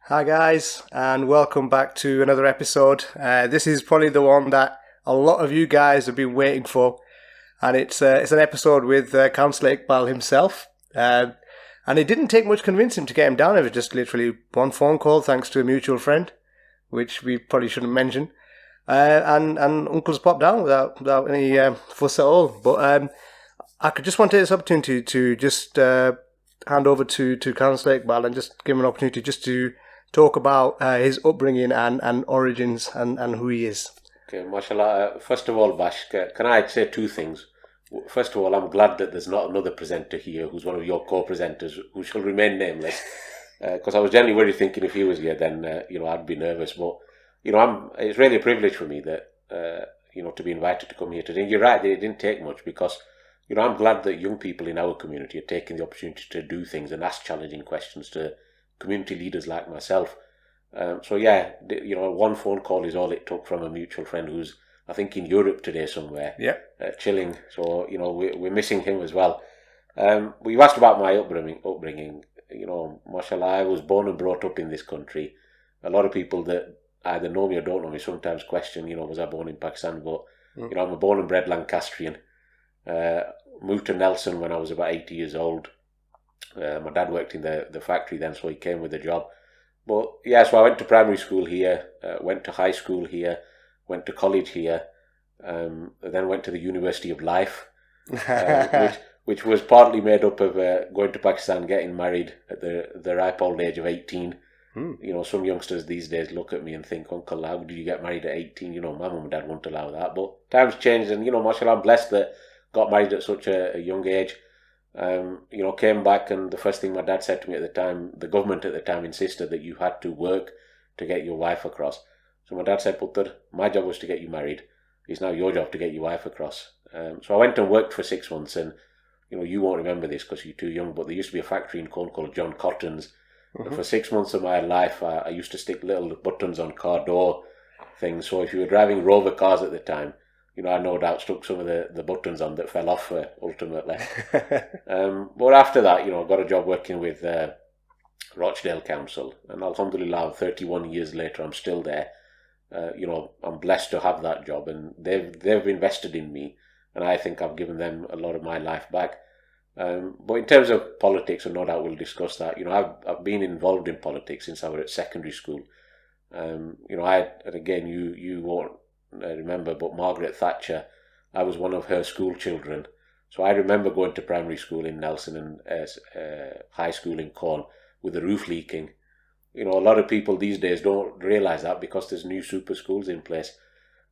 Hi guys, and welcome back to another episode. This is probably the one that a lot of you guys have been waiting for, and it's an episode with Councillor Iqbal himself. And it didn't take much convincing to get him down. It was just literally one phone call, thanks to a mutual friend, which we probably shouldn't mention. And Uncle's popped down without any fuss at all. But I could just want to take this opportunity to just hand over to Councillor Iqbal and just give him an opportunity just to talk about his upbringing and origins and who he is. Okay, mashallah. First of all, Bash, can I say two things? First of all, I'm glad that there's not another presenter here who's one of your co-presenters who shall remain nameless. Because I was generally worried thinking if he was here, then I'd be nervous. But it's really a privilege for me that to be invited to come here today. And you're right, it didn't take much because I'm glad that young people in our community are taking the opportunity to do things and ask challenging questions to community leaders like myself. One phone call is all it took from a mutual friend who's, I think, in Europe today somewhere, chilling. So, we're missing him as well. We've asked about my upbringing. Mashallah, I was born and brought up in this country. A lot of people that either know me or don't know me sometimes question, was I born in Pakistan? But, I'm a born and bred Lancastrian. Moved to Nelson when I was about 80 years old. My dad worked in the factory then, so he came with a job. But so I went to primary school here, went to high school here, went to college here, then went to the University of Life, which was partly made up of going to Pakistan, getting married at the ripe old age of 18. Some youngsters these days look at me and think, Uncle, how did you get married at 18? My mum and dad won't allow that. But times changed, and mashallah, I'm blessed that got married at such a young age. Came back, and the first thing my dad said to me at the time, the government at the time insisted that you had to work to get your wife across. So my dad said, Putter, my job was to get you married. It's now your job to get your wife across. So I went and worked for 6 months, and you won't remember this because you're too young, but there used to be a factory in Corn called John Cotton's. And for 6 months of my life, I used to stick little buttons on car door things. So if you were driving Rover cars at the time, I no doubt stuck some of the buttons on that fell off ultimately. But after that, I got a job working with Rochdale Council, and alhamdulillah, 31 years later, I'm still there. I'm blessed to have that job, and they've invested in me, and I think I've given them a lot of my life back. But in terms of politics, and no doubt we'll discuss that. I've been involved in politics since I was at secondary school. You won't remember, but Margaret Thatcher, I was one of her school children. So I remember going to primary school in Nelson and high school in Corn with the roof leaking. A lot of people these days don't realise that because there's new super schools in place.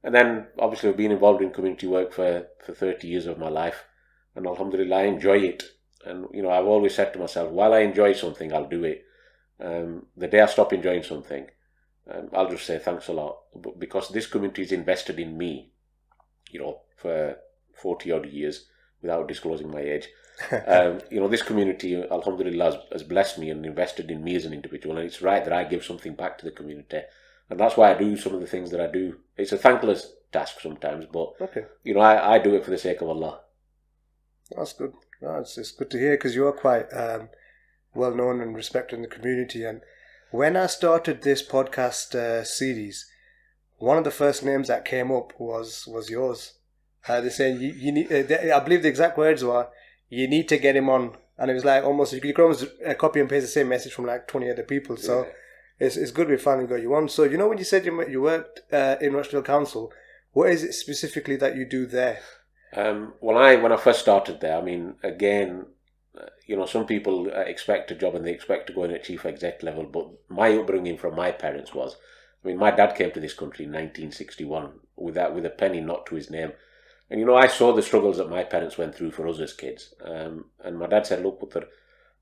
And then obviously I've been involved in community work for 30 years of my life, and alhamdulillah I enjoy it. And I've always said to myself, while I enjoy something, I'll do it. The day I stop enjoying something, I'll just say thanks a lot, because this community is invested in me, for 40 odd years, without disclosing my age. This community, alhamdulillah, has blessed me and invested in me as an individual, and it's right that I give something back to the community, and that's why I do some of the things that I do. It's a thankless task sometimes, but I do it for the sake of Allah. That's good. It's good to hear, because you are quite well known and respected in the community. And when I started this podcast series, one of the first names that came up was yours. They're saying you need. I believe the exact words were, "You need to get him on," and it was like almost you could almost copy and paste the same message from like 20 other people. So it's good we finally got you on. So when you said you worked in Rochdale Council, what is it specifically that you do there? When I first started there, I mean, again, some people expect a job and they expect to go in at chief exec level, but my upbringing from my parents was, my dad came to this country in 1961 with a penny not to his name. And, I saw the struggles that my parents went through for us as kids. And my dad said, look, Putter,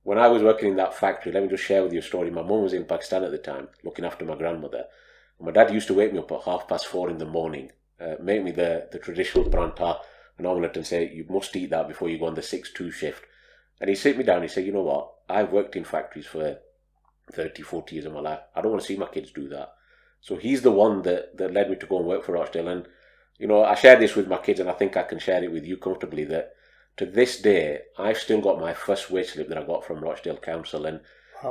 when I was working in that factory, let me just share with you a story. My mum was in Pakistan at the time, looking after my grandmother. And my dad used to wake me up at 4:30 in the morning, make me the traditional pranta, an omelette, and say, you must eat that before you go on the 6-2 shift. And he sit me down and he said, you know what, I've worked in factories for 30, 40 years of my life. I don't want to see my kids do that. So he's the one that led me to go and work for Rochdale. And, I share this with my kids, and I think I can share it with you comfortably, that to this day, I've still got my first wage slip that I got from Rochdale Council. And,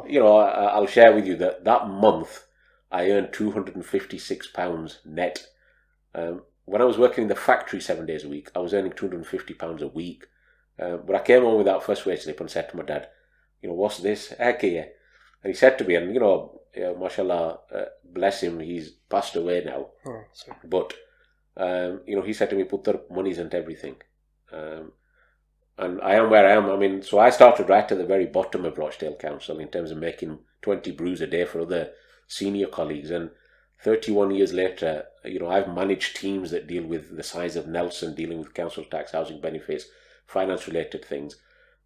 You know, I'll share with you that month I earned £256 net. When I was working in the factory 7 days a week, I was earning £250 a week. But I came home with that first wage slip and said to my dad, you know, what's this? Heck yeah. And he said to me, and you know, mashallah, bless him, he's passed away now. Oh, sorry. But, you know, he said to me, Putter, money isn't everything. And I am where I am. I mean, so I started right at the very bottom of Rochdale Council in terms of making 20 brews a day for other senior colleagues. And 31 years later, you know, I've managed teams that deal with the size of Nelson, dealing with council tax, housing benefits, finance-related things.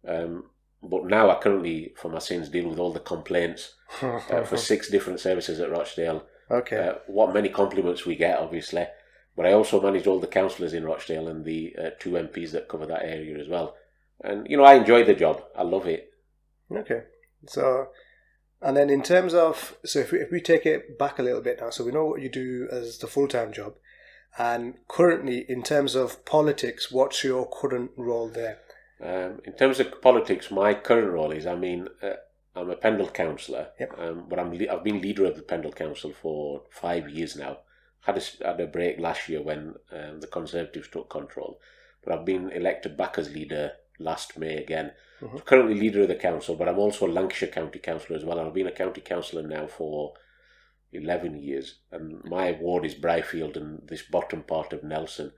But now I currently, for my sins, deal with all the complaints for 6 different services at Rochdale. Okay. What many compliments we get, obviously. But I also manage all the councillors in Rochdale and the 2 MPs that cover that area as well. And, you know, I enjoy the job. I love it. Okay. So, and then in terms of, so if we take it back a little bit now, so we know what you do as the full-time job. And currently, in terms of politics, what's your current role there? In terms of politics, my current role is, I'm a Pendle councillor, yep. But I've been leader of the Pendle Council for 5 years now. Had a break last year when the Conservatives took control, but I've been elected back as leader last May again. Mm-hmm. So currently leader of the council, but I'm also Lancashire County Councillor as well. I've been a county councillor now for 11 years, and my ward is Bryfield and this bottom part of Nelson.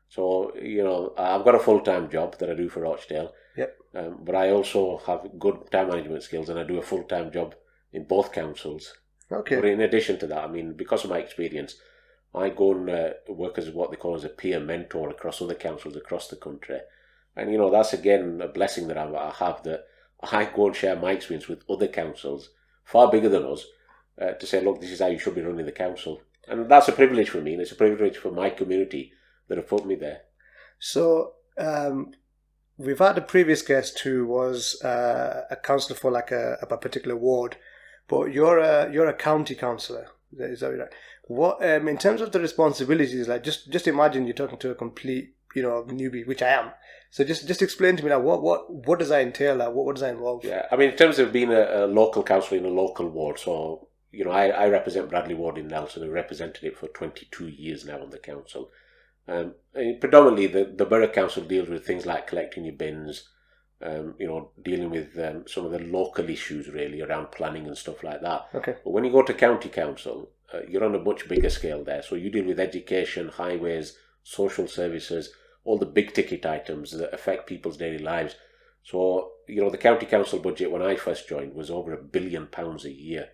So, you know, I've got a full-time job that I do for Rochdale. Yep. But I also have good time management skills, and I do a full-time job in both councils. Okay. But in addition to that, I mean, because of my experience, I go and work as what they call as a peer mentor across other councils across the country. And, you know, that's again a blessing that I have, that I go and share my experience with other councils, far bigger than us, to say, look, this is how you should be running the council. And that's a privilege for me, and it's a privilege for my community that have put me there. So, we've had a previous guest who was a councillor for like a particular ward, but you're a county councillor. Is that right? What in terms of the responsibilities, like just imagine you're talking to a complete, you know, newbie, which I am. So just explain to me now what does that entail? Like, what does that involve? Yeah, I mean, in terms of being a local councillor in a local ward, so you know, I represent Bradley Ward in Nelson. I've represented it for 22 years now on the council. Predominantly, the borough council deals with things like collecting your bins, you know, dealing with some of the local issues really around planning and stuff like that. Okay. But when you go to county council, you're on a much bigger scale there. So you deal with education, highways, social services, all the big ticket items that affect people's daily lives. So, you know, the county council budget when I first joined was over £1 billion a year.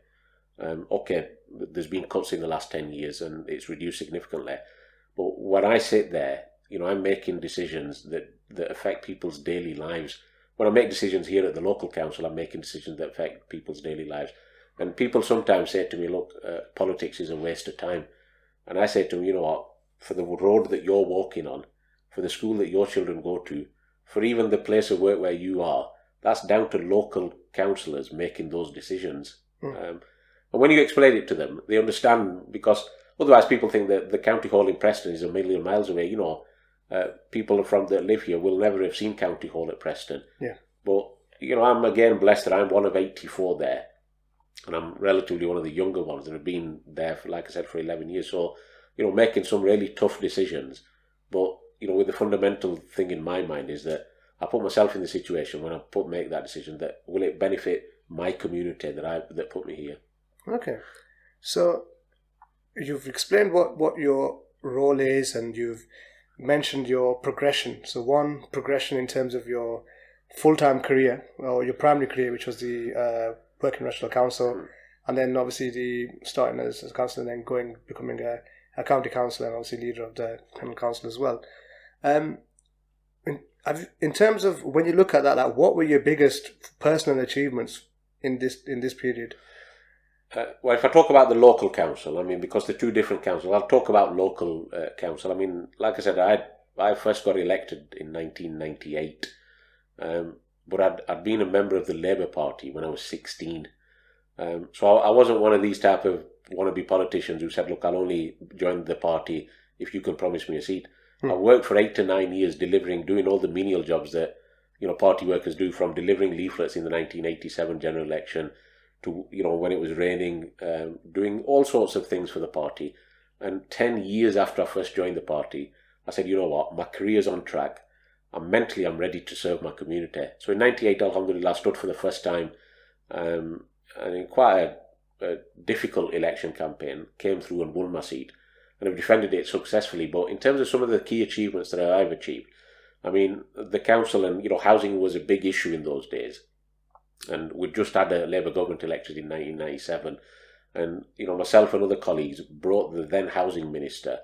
Okay, there's been cuts in the last 10 years and it's reduced significantly. But when I sit there, you know, I'm making decisions that affect people's daily lives. When I make decisions here at the local council, I'm making decisions that affect people's daily lives. And people sometimes say to me, look, politics is a waste of time. And I say to them, you know what, for the road that you're walking on, for the school that your children go to, for even the place of work where you are, that's down to local councillors making those decisions. And when you explain it to them, they understand, because otherwise people think that the county hall in Preston is a million miles away. You know, people that live here will never have seen county hall at Preston. Yeah. But, you know, I'm again blessed that I'm one of 84 there. And I'm relatively one of the younger ones that have been there, for, like I said, for 11 years. So, you know, making some really tough decisions. But, you know, with the fundamental thing in my mind is that I put myself in the situation when I make that decision, that will it benefit my community that put me here. Okay. So you've explained what your role is, and you've mentioned your progression. So one progression in terms of your full-time career, or your primary career, which was the working national council, and then obviously the starting as a councillor and then becoming a county councillor, and obviously leader of the Pendle Council as well. In terms of when you look at that, like, what were your biggest personal achievements in this period? Well, if I talk about the local council, I mean, because they're two different councils, I'll talk about local council. I mean, like I said, I first got elected in 1998, but I'd been a member of the Labour Party when I was 16. So I wasn't one of these type of wannabe politicians who said, look, I'll only join the party if you can promise me a seat. I worked for 8 to 9 years doing all the menial jobs that, you know, party workers do, from delivering leaflets in the 1987 general election to, when it was raining, doing all sorts of things for the party. And 10 years after I first joined the party, I said, you know what, my career's on track. I'm ready to serve my community. So in 98, alhamdulillah, I stood for the first time, and in quite a difficult election campaign, came through and won my seat. And I've defended it successfully. But in terms of some of the key achievements that I've achieved, I mean, the council and, housing was a big issue in those days. And we'd just had a Labour government elected in 1997. And, myself and other colleagues brought the then housing minister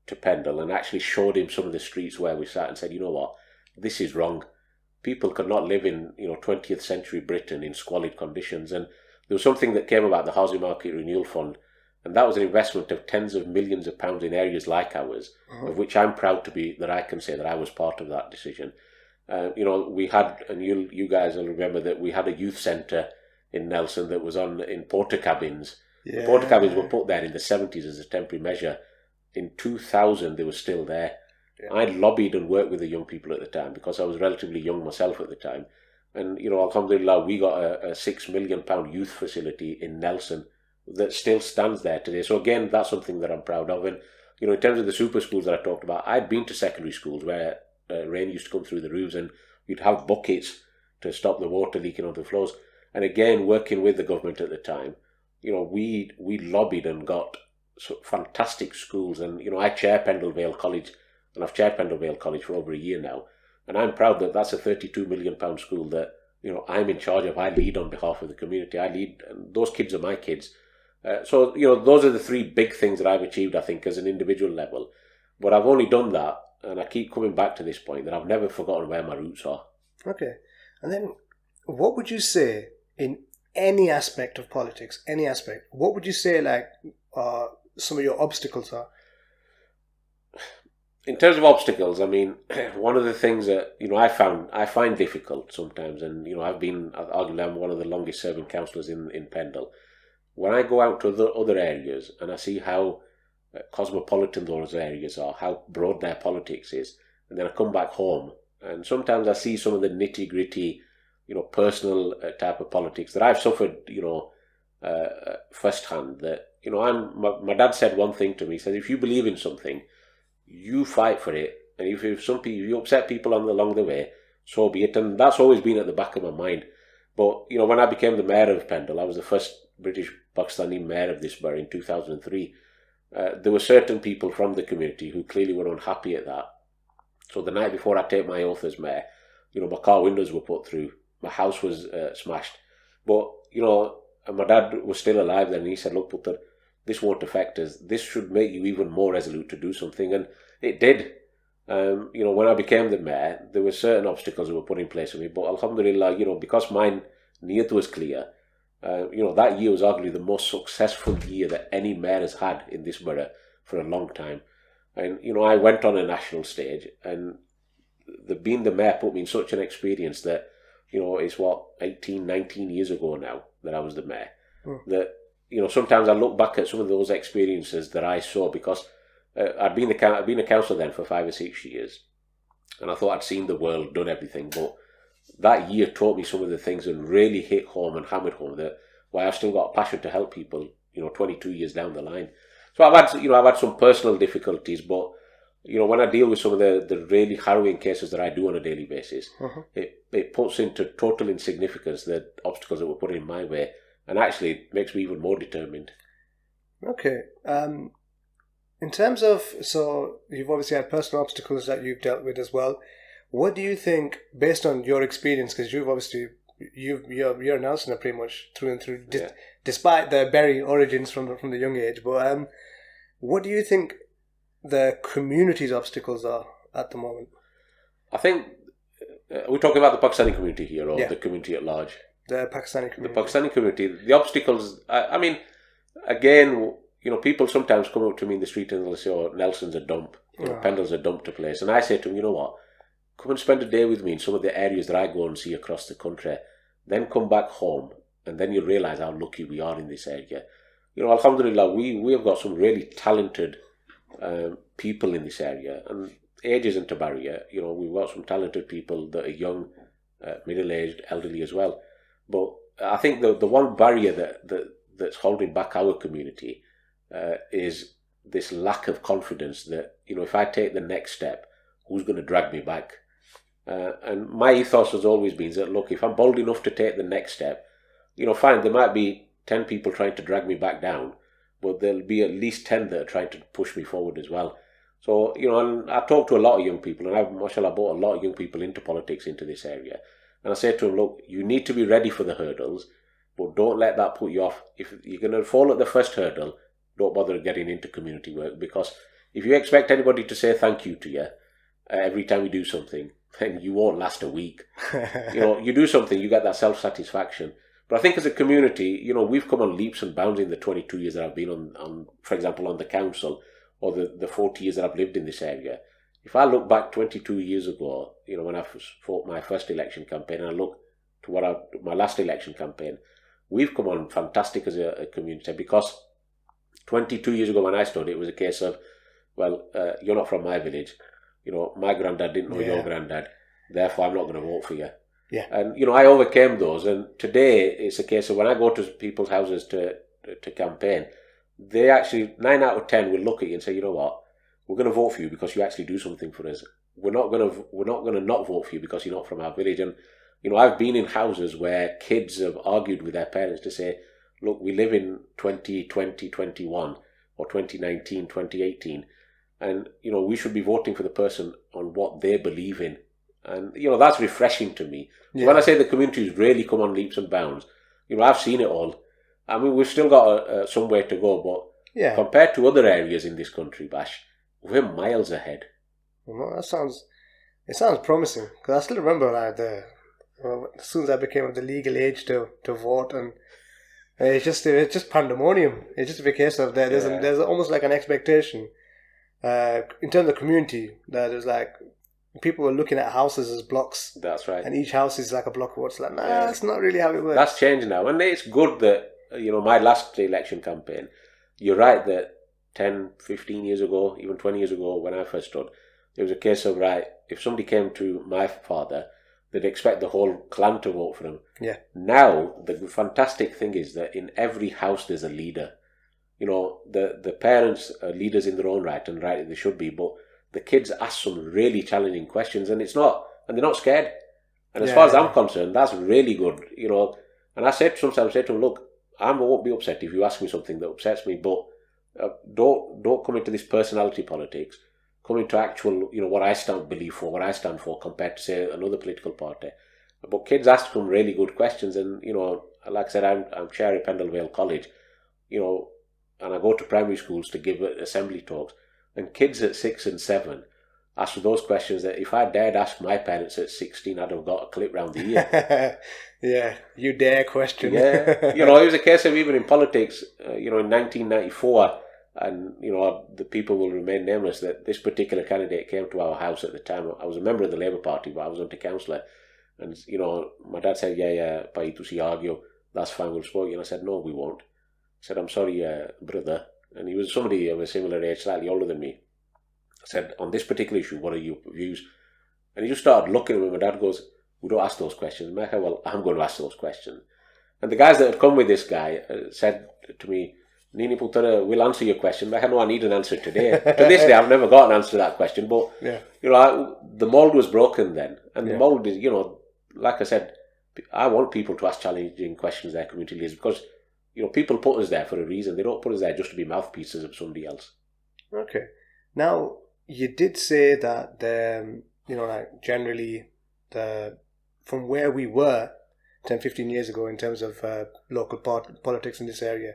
to Pendle and actually showed him some of the streets where we sat and said, you know what, this is wrong. People could not live in, 20th century Britain in squalid conditions. And there was something that came about the Housing Market Renewal Fund, and that was an investment of tens of millions of pounds in areas like ours, of which I'm proud to be, that I can say that I was part of that decision. We had, and you guys will remember that we had a youth centre in Nelson that was in porter cabins. Yeah. The porter cabins were put there in the 70s as a temporary measure. In 2000, they were still there. Yeah. I lobbied and worked with the young people at the time because I was relatively young myself at the time. And, alhamdulillah, we got a £6 million youth facility in Nelson that still stands there today. So again, that's something that I'm proud of. And, in terms of the super schools that I talked about, I'd been to secondary schools where rain used to come through the roofs and you'd have buckets to stop the water leaking onto the floors. And again, working with the government at the time, we lobbied and got fantastic schools. And, I chair Pendle Vale College, and I've chaired Pendle Vale College for over a year now. And I'm proud that that's a £32 million school that, I'm in charge of. I lead on behalf of the community. And those kids are my kids. So, those are the three big things that I've achieved, I think, as an individual level. But I've only done that, and I keep coming back to this point, that I've never forgotten where my roots are. Okay. And then, what would you say in any aspect of politics, what would you say, some of your obstacles are? In terms of obstacles, I mean, one of the things that, I find difficult sometimes, and, arguably I'm one of the longest serving councillors in Pendle. When I go out to other areas and I see how cosmopolitan those areas are, how broad their politics is, and then I come back home and sometimes I see some of the nitty gritty, personal type of politics that I've suffered, firsthand. That, my dad said one thing to me. He said, if you believe in something, you fight for it, and if you upset people along the way, so be it. And that's always been at the back of my mind. But when I became the mayor of Pendle, I was the first British Pakistani mayor of this borough in 2003. There were certain people from the community who clearly were unhappy at that. So the night before I take my oath as mayor, my car windows were put through, my house was smashed. But and my dad was still alive then, and he said, "Look, Putter, this won't affect us. This should make you even more resolute to do something." And it did. When I became the mayor, there were certain obstacles that were put in place for me. But alhamdulillah, because mine niyat was clear, that year was arguably the most successful year that any mayor has had in this borough for a long time. And, I went on a national stage, and being the mayor put me in such an experience that, it's 18, 19 years ago now that I was the mayor. That, sometimes I look back at some of those experiences that I saw, because I'd been a councillor then for 5 or 6 years, and I thought I'd seen the world, done everything, but that year taught me some of the things and really hit home and hammered home that why I've still got a passion to help people, 22 years down the line. So I've had some personal difficulties, but when I deal with some of the really harrowing cases that I do on a daily basis, it puts into total insignificance the obstacles that were put in my way, and actually it makes me even more determined. Okay. In terms of, so you've obviously had personal obstacles that you've dealt with as well. What do you think, based on your experience, because you're a Nelsoner pretty much through and through, despite the Berry origins from the young age, but what do you think the community's obstacles are at the moment? I think, we're talking about the Pakistani community here, or the community at large? The Pakistani community. The Pakistani community, the obstacles, I mean, again, people sometimes come up to me in the street and they'll say, "Oh, Nelson's a dump, Pendle's a dump to place." And I say to them, you know what? Come and spend a day with me in some of the areas that I go and see across the country. Then come back home, and then you realise how lucky we are in this area. Alhamdulillah, we have got some really talented people in this area, and age isn't a barrier. We've got some talented people that are young, middle-aged, elderly as well. But I think the one barrier that's holding back our community is this lack of confidence that, if I take the next step, who's going to drag me back? And my ethos has always been that, look, if I'm bold enough to take the next step, fine, there might be 10 people trying to drag me back down, but there'll be at least 10 that are trying to push me forward as well. So, and I talk to a lot of young people, and I've, mashallah, brought a lot of young people into politics, into this area. And I say to them, look, you need to be ready for the hurdles, but don't let that put you off. If you're going to fall at the first hurdle, don't bother getting into community work, because if you expect anybody to say thank you to you every time you do something, then you won't last a week. You do something, you get that self-satisfaction. But I think as a community, we've come on leaps and bounds in the 22 years that I've been on, for example, on the council, or the 40 years that I've lived in this area. If I look back 22 years ago, when I fought my first election campaign, and I look to my last election campaign, we've come on fantastic as a community, because 22 years ago when I stood, it was a case of, well, you're not from my village. My granddad didn't know your granddad, therefore I'm not going to vote for you. Yeah. And, I overcame those. And today it's a case of when I go to people's houses to campaign, they actually, 9 out of 10 will look at you and say, you know what, we're going to vote for you because you actually do something for us. We're not going to not vote for you because you're not from our village. And, I've been in houses where kids have argued with their parents to say, look, we live in 2020, 21 or 2019, 2018. And, we should be voting for the person on what they believe in. And, that's refreshing to me. Yeah. When I say the community has really come on leaps and bounds, I've seen it all. I mean, we've still got some way to go, but compared to other areas in this country, Bash, we're miles ahead. Well, it sounds promising. Because I still remember as soon as I became of the legal age to vote, and it's just pandemonium. It's just a case of there's almost like an expectation in terms of community that there's like people were looking at houses as blocks. That's right. And each house is like a block of what's like, that's not really how it works. That's changed now. And it's good that, my last election campaign, you're right that 10, 15 years ago, even 20 years ago when I first stood, it was a case of, right, if somebody came to my father, they'd expect the whole clan to vote for him. Yeah. Now, the fantastic thing is that in every house there's a leader. The parents are leaders in their own right, and right they should be, but the kids ask some really challenging questions, and they're not scared. And as far as I'm concerned, that's really good, And I sometimes say to them, look, I won't be upset if you ask me something that upsets me, but don't come into this personality politics. Come into actual, what I believe for, what I stand for, compared to, say, another political party. But kids ask some really good questions, and, like I said, I'm chair at Pendle Vale College, and I go to primary schools to give assembly talks. And kids at 6 and 7 ask those questions that if I dared ask my parents at 16, I'd have got a clip round the ear. Yeah, you dare question. Yeah, it was a case of even in politics, in 1994, and, the people will remain nameless, that this particular candidate came to our house at the time. I was a member of the Labour Party, but I was County Councillor. And, my dad said, Pai tu si argue, that's fine, we'll support you. And I said, no, we won't. I said, I'm sorry, brother. And he was somebody of a similar age, slightly older than me. I said, on this particular issue, what are your views? And he just started looking at me. My dad goes, we don't ask those questions. I said, well, I'm going to ask those questions. And the guys that had come with this guy said to me, Nini Putara, we'll answer your question. I said, no, I need an answer today. To this day, I've never got an answer to that question. But, the mould was broken then. And the mould is, like I said, I want people to ask challenging questions their community leaders, because people put us there for a reason. They don't put us there just to be mouthpieces of somebody else. Okay. Now, you did say that generally from where we were 10, 15 years ago in terms of local politics in this area,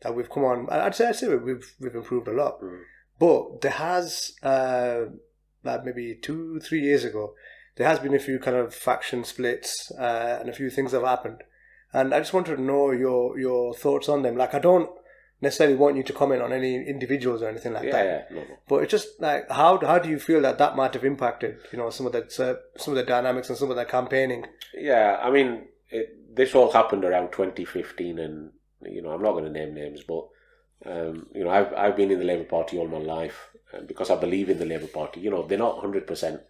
that we've come on. I'd say we've improved a lot. Mm. But there has, maybe 2-3 years ago, there has been a few kind of faction splits and a few things have happened. And I just wanted to know your thoughts on them. Like, I don't necessarily want you to comment on any individuals or anything like that. Yeah, no. But it's just like, how do you feel that might have impacted, some of the dynamics and some of the campaigning? Yeah, I mean, this all happened around 2015, and I'm not going to name names, but I've been in the Labour Party all my life, because I believe in the Labour Party. They're not 100%,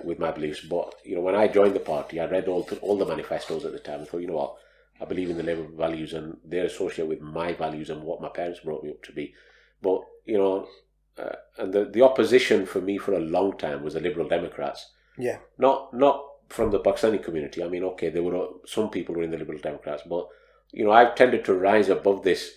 with my beliefs. But when I joined the party, I read all the manifestos at the time. I thought, what, I believe in the Labour values, and they're associated with my values and what my parents brought me up to be. But and the opposition for me for a long time was the Liberal Democrats. Yeah. Not from the Pakistani community. I mean, okay, there were some people who were in the Liberal Democrats, but I've tended to rise above this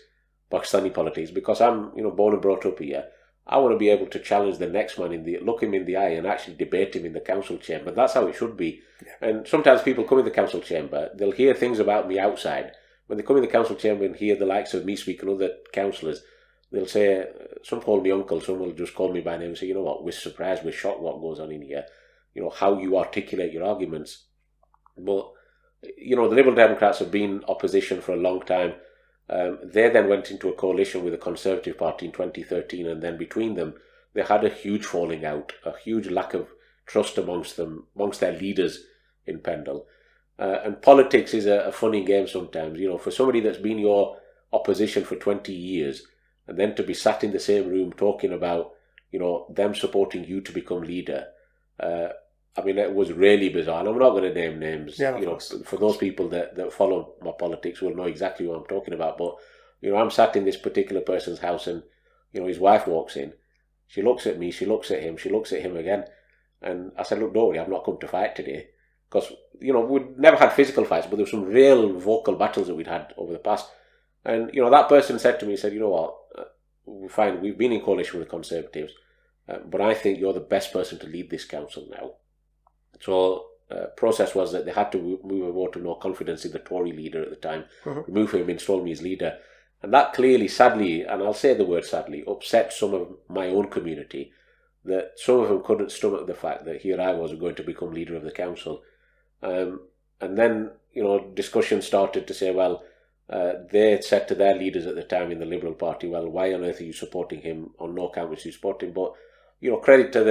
Pakistani politics because I'm born and brought up here. I want to be able to challenge the next man look him in the eye and actually debate him in the council chamber. That's how it should be. Yeah. And sometimes people come in the council chamber, they'll hear things about me outside. When they come in the council chamber and hear the likes of me speak and other councillors, they'll say, some call me uncle, some will just call me by name and say, what, we're surprised, we're shocked what goes on in here. How you articulate your arguments. But, the Liberal Democrats have been opposition for a long time. They then went into a coalition with the Conservative Party in 2013, and then between them, they had a huge falling out, a huge lack of trust amongst their leaders in Pendle. And politics is a funny game sometimes. For somebody that's been your opposition for 20 years, and then to be sat in the same room talking about, them supporting you to become leader. It was really bizarre. And I'm not going to name names. Yeah, for those people that follow my politics will know exactly what I'm talking about. But, I'm sat in this particular person's house and, his wife walks in. She looks at me, she looks at him, she looks at him again. And I said, look, don't worry, I've not come to fight today. Because, we'd never had physical fights, but there were some real vocal battles that we'd had over the past. And, that person said to me, said, what, fine, we've been in coalition with the Conservatives, but I think you're the best person to lead this council now. So process was that they had to move a vote of no confidence in the Tory leader at the time, remove him, install me as leader. And that clearly, sadly, and I'll say the word sadly, upset some of my own community, that some of them couldn't stomach the fact that here I was going to become leader of the council. And then, discussion started to say, well, they had said to their leaders at the time in the Liberal Party, well, why on earth are you supporting him? On no account would you support him. But, credit to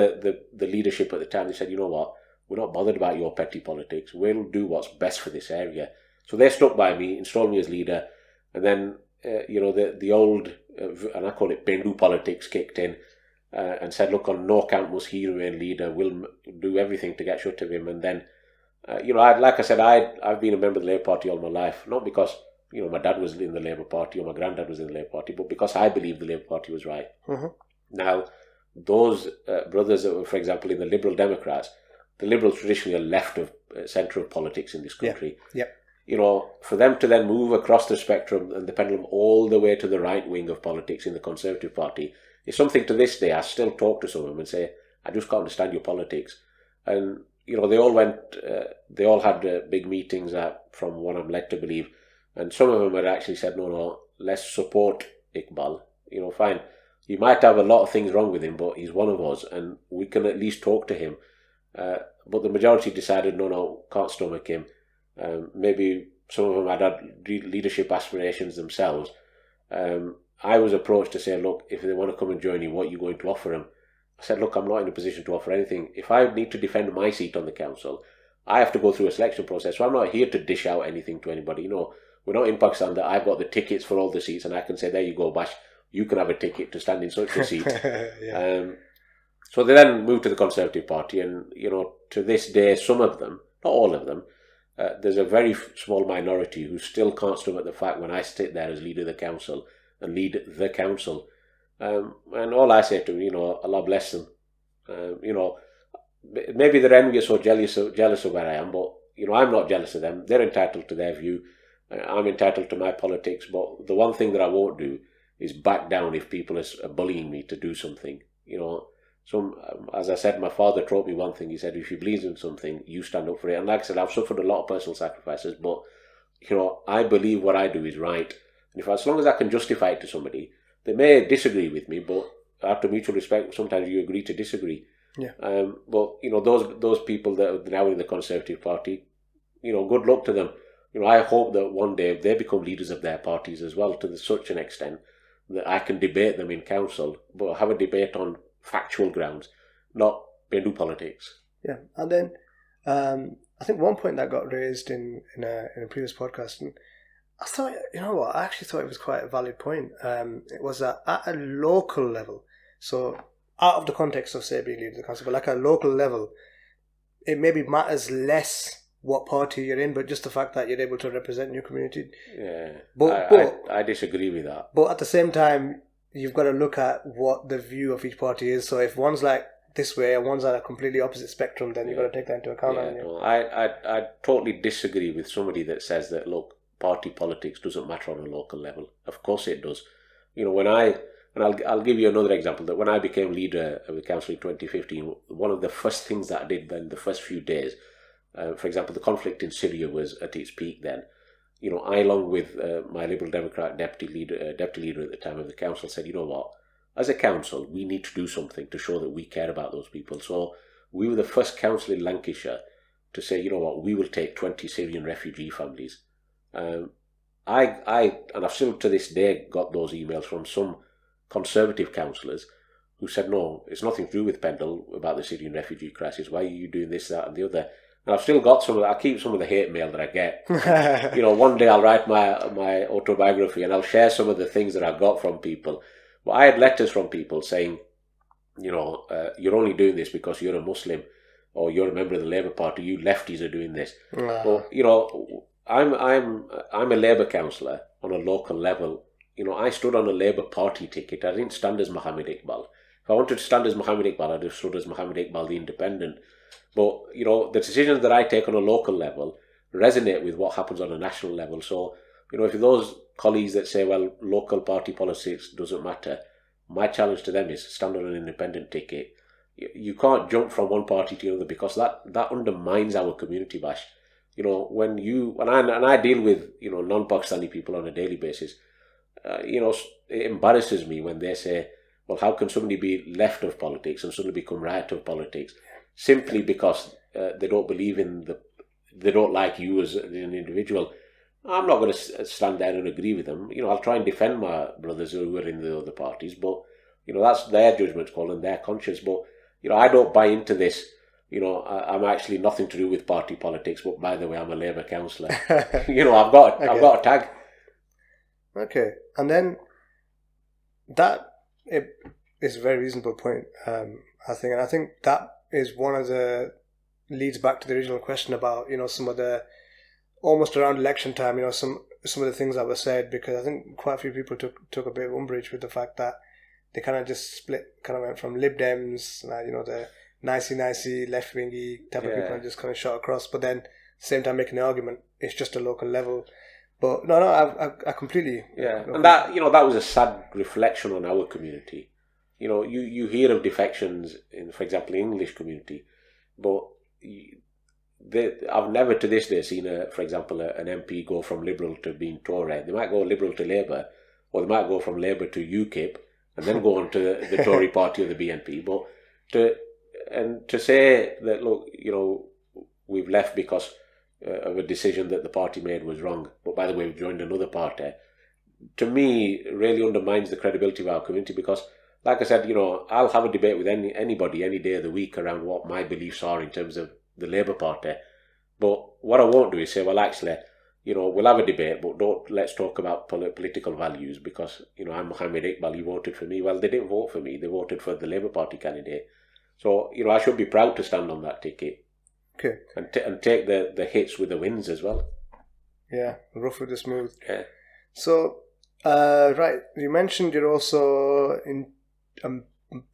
the leadership at the time, they said, what? We're not bothered about your petty politics. We'll do what's best for this area. So they stuck by me, installed me as leader, and then the old and I call it Pendle politics kicked in and said, look, on no account must he remain leader. We'll do everything to get shut of him. And then like I said, I've been a member of the Labour Party all my life, not because my dad was in the Labour Party or my granddad was in the Labour Party, but because I believed the Labour Party was right. Now, those brothers that were, for example, in the Liberal Democrats. The Liberals traditionally are left of centre of politics in this country. Yeah. For them to then move across the spectrum and the pendulum all the way to the right wing of politics in the Conservative Party is something to this day. I still talk to some of them and say, I just can't understand your politics. And, they all had big meetings from what I'm led to believe. And some of them had actually said, no, let's support Iqbal. Fine. He might have a lot of things wrong with him, but he's one of us and we can at least talk to him. But the majority decided, no, can't stomach him. Maybe some of them had leadership aspirations themselves. I was approached to say, look, if they want to come and join you, what are you going to offer them? I said, look, I'm not in a position to offer anything. If I need to defend my seat on the council, I have to go through a selection process. So I'm not here to dish out anything to anybody. We're not in Pakistan that I've got the tickets for all the seats and I can say, there you go, Bash, you can have a ticket to stand in such a seat. Yeah. So they then moved to the Conservative Party, and to this day, some of them, not all of them, there's a very small minority who still can't stomach the fact when I sit there as leader of the council and lead the council. And all I say to them, Allah bless them. Maybe they're envious or jealous of where I am, but I'm not jealous of them. They're entitled to their view. I'm entitled to my politics. But the one thing that I won't do is back down if people are bullying me to do something. As I said, my father taught me one thing. He said, if you believe in something, you stand up for it. And like I said, I've suffered a lot of personal sacrifices, but I believe what I do is right. And as long as I can justify it to somebody, they may disagree with me, but after mutual respect, sometimes you agree to disagree. Yeah. But those people that are now in the Conservative Party, good luck to them. I hope that one day they become leaders of their parties as well, to such an extent that I can debate them in council, but have a debate on factual grounds, not Pendle politics. Yeah, and then I think one point that got raised in a previous podcast, and I thought, I actually thought it was quite a valid point. It was that at a local level, so out of the context of, say, being leader of the council, but like at a local level, it maybe matters less what party you're in, but just the fact that you're able to represent your community. Yeah, but I disagree with that. But at the same time, you've got to look at what the view of each party is. So if one's like this way and one's at a completely opposite spectrum, then you've got to take that into account. I totally disagree with somebody that says that, look, party politics doesn't matter on a local level. Of course it does. I'll give you another example, that when I became leader of the council in 2015, one of the first things that I did then, the first few days, for example, the conflict in Syria was at its peak then. I, along with my Liberal Democrat deputy leader at the time of the council, said, you know what, as a council, we need to do something to show that we care about those people. So we were the first council in Lancashire to say, you know what, we will take 20 Syrian refugee families. And I've still to this day got those emails from some Conservative councillors who said, no, it's nothing to do with Pendle about the Syrian refugee crisis. Why are you doing this, that and the other? And I've still got I keep some of the hate mail that I get. One day I'll write my autobiography and I'll share some of the things that I got from people. But I had letters from people saying, you're only doing this because you're a Muslim or you're a member of the Labour Party. You lefties are doing this. But, I'm a Labour councillor on a local level. I stood on a Labour Party ticket. I didn't stand as Mohammad Iqbal. If I wanted to stand as Mohammad Iqbal, I'd have stood as Mohammad Iqbal, the independent. But, the decisions that I take on a local level resonate with what happens on a national level. So, if those colleagues that say, well, local party politics doesn't matter, my challenge to them is stand on an independent ticket. You can't jump from one party to another because that undermines our community, Bash. When I deal with, non-Pakistani people on a daily basis, it embarrasses me when they say, well, how can somebody be left of politics and suddenly become right of politics simply because they don't believe they don't like you as an individual? I'm not going to stand there and agree with them. I'll try and defend my brothers who are in the other parties, but, that's their judgment call and their conscience. But, I don't buy into this. I'm actually nothing to do with party politics, but by the way, I'm a Labour councillor. I've got a tag. Okay, and then that is a very reasonable point, I think, and I think that is one of the leads back to the original question about some of the almost around election time, some of the things that were said, because I think quite a few people took a bit of umbrage with the fact that they kind of just split, kind of went from Lib Dems, the nicey left-wingy type of people and just kind of shot across, but then same time making the argument it's just a local level. But no, I completely and that that was a sad reflection on our community. You hear of defections in, for example, the English community, but I've never to this day seen for example, an MP go from Liberal to being Tory. They might go Liberal to Labour, or they might go from Labour to UKIP and then go on to the Tory party or the BNP. But to say that, look, we've left because of a decision that the party made was wrong, but by the way, we've joined another party, to me, really undermines the credibility of our community because, like I said, I'll have a debate with anybody any day of the week around what my beliefs are in terms of the Labour Party. But what I won't do is say, well, actually, we'll have a debate, but let's talk about political values because, I'm Mohammad Iqbal, you voted for me. Well, they didn't vote for me. They voted for the Labour Party candidate. So, I should be proud to stand on that ticket. Okay. And take the hits with the wins as well. Yeah, rough with the smooth. Yeah. So, right, you mentioned you're also in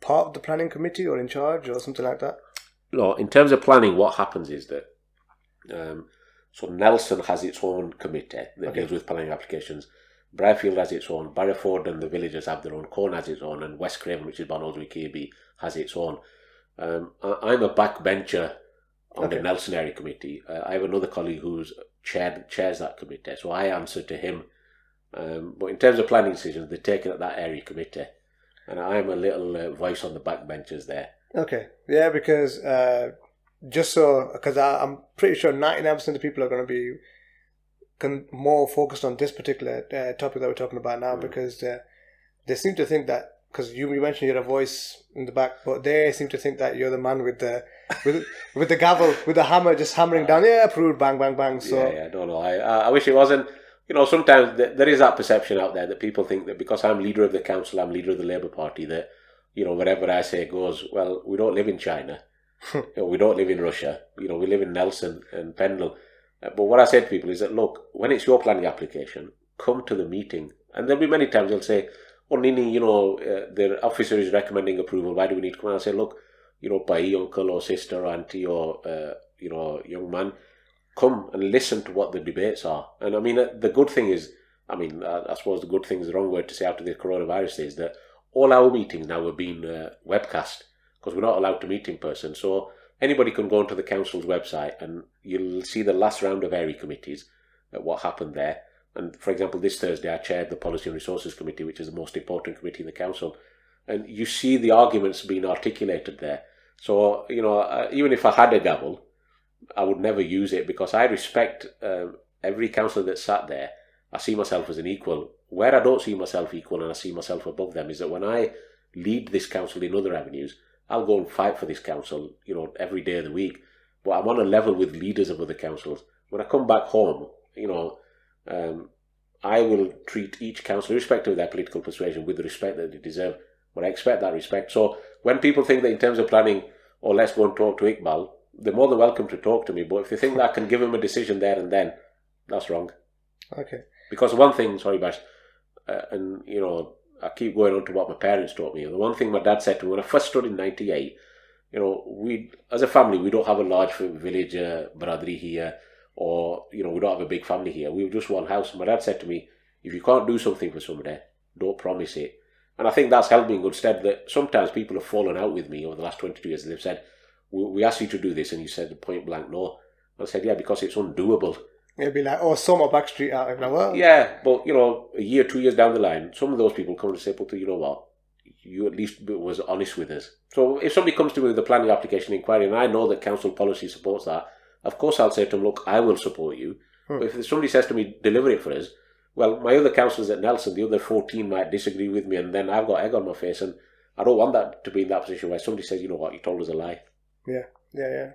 part of the planning committee or in charge or something like that? No, in terms of planning, what happens is that so Nelson has its own committee that deals with planning applications. Briarfield has its own. Barrowford and the villages have their own. Corn has its own. And West Craven, which is Barnoldswick KB, has its own. I'm a backbencher on the Nelson Area Committee. I have another colleague who's chairs that committee, so I answer to him. But in terms of planning decisions, they're taken at that area committee, and I'm a little voice on the backbenchers there. Okay, yeah, because I'm pretty sure 99% of people are going to be more focused on this particular topic that we're talking about now, because they seem to think that, because you mentioned you're a voice in the back, but they seem to think that you're the man with the gavel, with the hammer, just hammering down. Yeah, approved, bang, bang, bang. So I don't know. I wish it wasn't. Sometimes there is that perception out there that people think that because I'm leader of the council, I'm leader of the Labour Party, that whatever I say goes. Well, we don't live in China. We don't live in Russia. We live in Nelson and Pendle. But what I said to people is that, look, when it's your planning application, come to the meeting. And there'll be many times they'll say, oh, Nini, the officer is recommending approval. Why do we need to come? And I say, look, Pai, uncle or sister or auntie or, young man, come and listen to what the debates are. And I mean, the good thing is, I suppose the good thing is the wrong word to say after the coronavirus is that all our meetings now are being webcast because we're not allowed to meet in person. So anybody can go onto the council's website and you'll see the last round of area committees, what happened there. And for example, this Thursday I chaired the Policy and Resources Committee, which is the most important committee in the council. And you see the arguments being articulated there. So, even if I had a gavel, I would never use it because I respect every councillor that sat there. I see myself as an equal. Where I don't see myself equal and I see myself above them is that when I lead this council in other avenues, I'll go and fight for this council, every day of the week. But I'm on a level with leaders of other councils. When I come back home, I will treat each council, irrespective of their political persuasion, with the respect that they deserve. But I expect that respect. So when people think that in terms of planning, let's go and talk to Iqbal, they're more than welcome to talk to me. But if they think that I can give them a decision there and then, that's wrong. Okay. Because one thing, sorry, Bash, I keep going on to what my parents taught me. The one thing my dad said to me when I first stood in 98, we, as a family, we don't have a large village Baradri here, or, we don't have a big family here. We were just one house. My dad said to me, if you can't do something for somebody, don't promise it. And I think that's held me in good stead that sometimes people have fallen out with me over the last 22 years and they've said, we asked you to do this and you said point blank no. And I said, yeah, because it's undoable. It'd be like, some are backstreet out of well. Yeah, but, a year, 2 years down the line, some of those people come and say, but you know what? You at least was honest with us. So if somebody comes to me with a planning application inquiry and I know that council policy supports that, of course I'll say to them, look, I will support you. But if somebody says to me, deliver it for us, well, my other councillors at Nelson, the other 14 might disagree with me and then I've got egg on my face and I don't want that to be in that position where somebody says, you know what, you told us a lie. Yeah.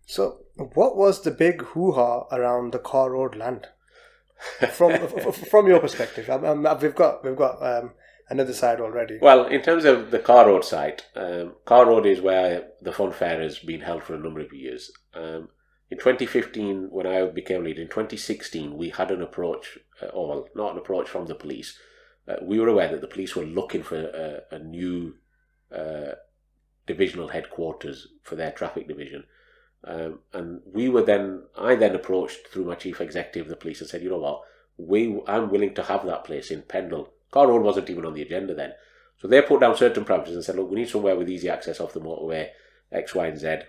So, what was the big hoo-ha around the Carr Road land? From your perspective, we've got another side already. Well, in terms of the Carr Road site, Carr Road is where the fun fair has been held for a number of years. In 2015, when I became leader, in 2016, we had an approach, not an approach from the police. We were aware that the police were looking for a new divisional headquarters for their traffic division. And I then approached through my chief executive the police and said, you know what, I'm willing to have that place in Pendle. Carr Road wasn't even on the agenda then. So they put down certain parameters and said, look, we need somewhere with easy access off the motorway, X, Y and Z.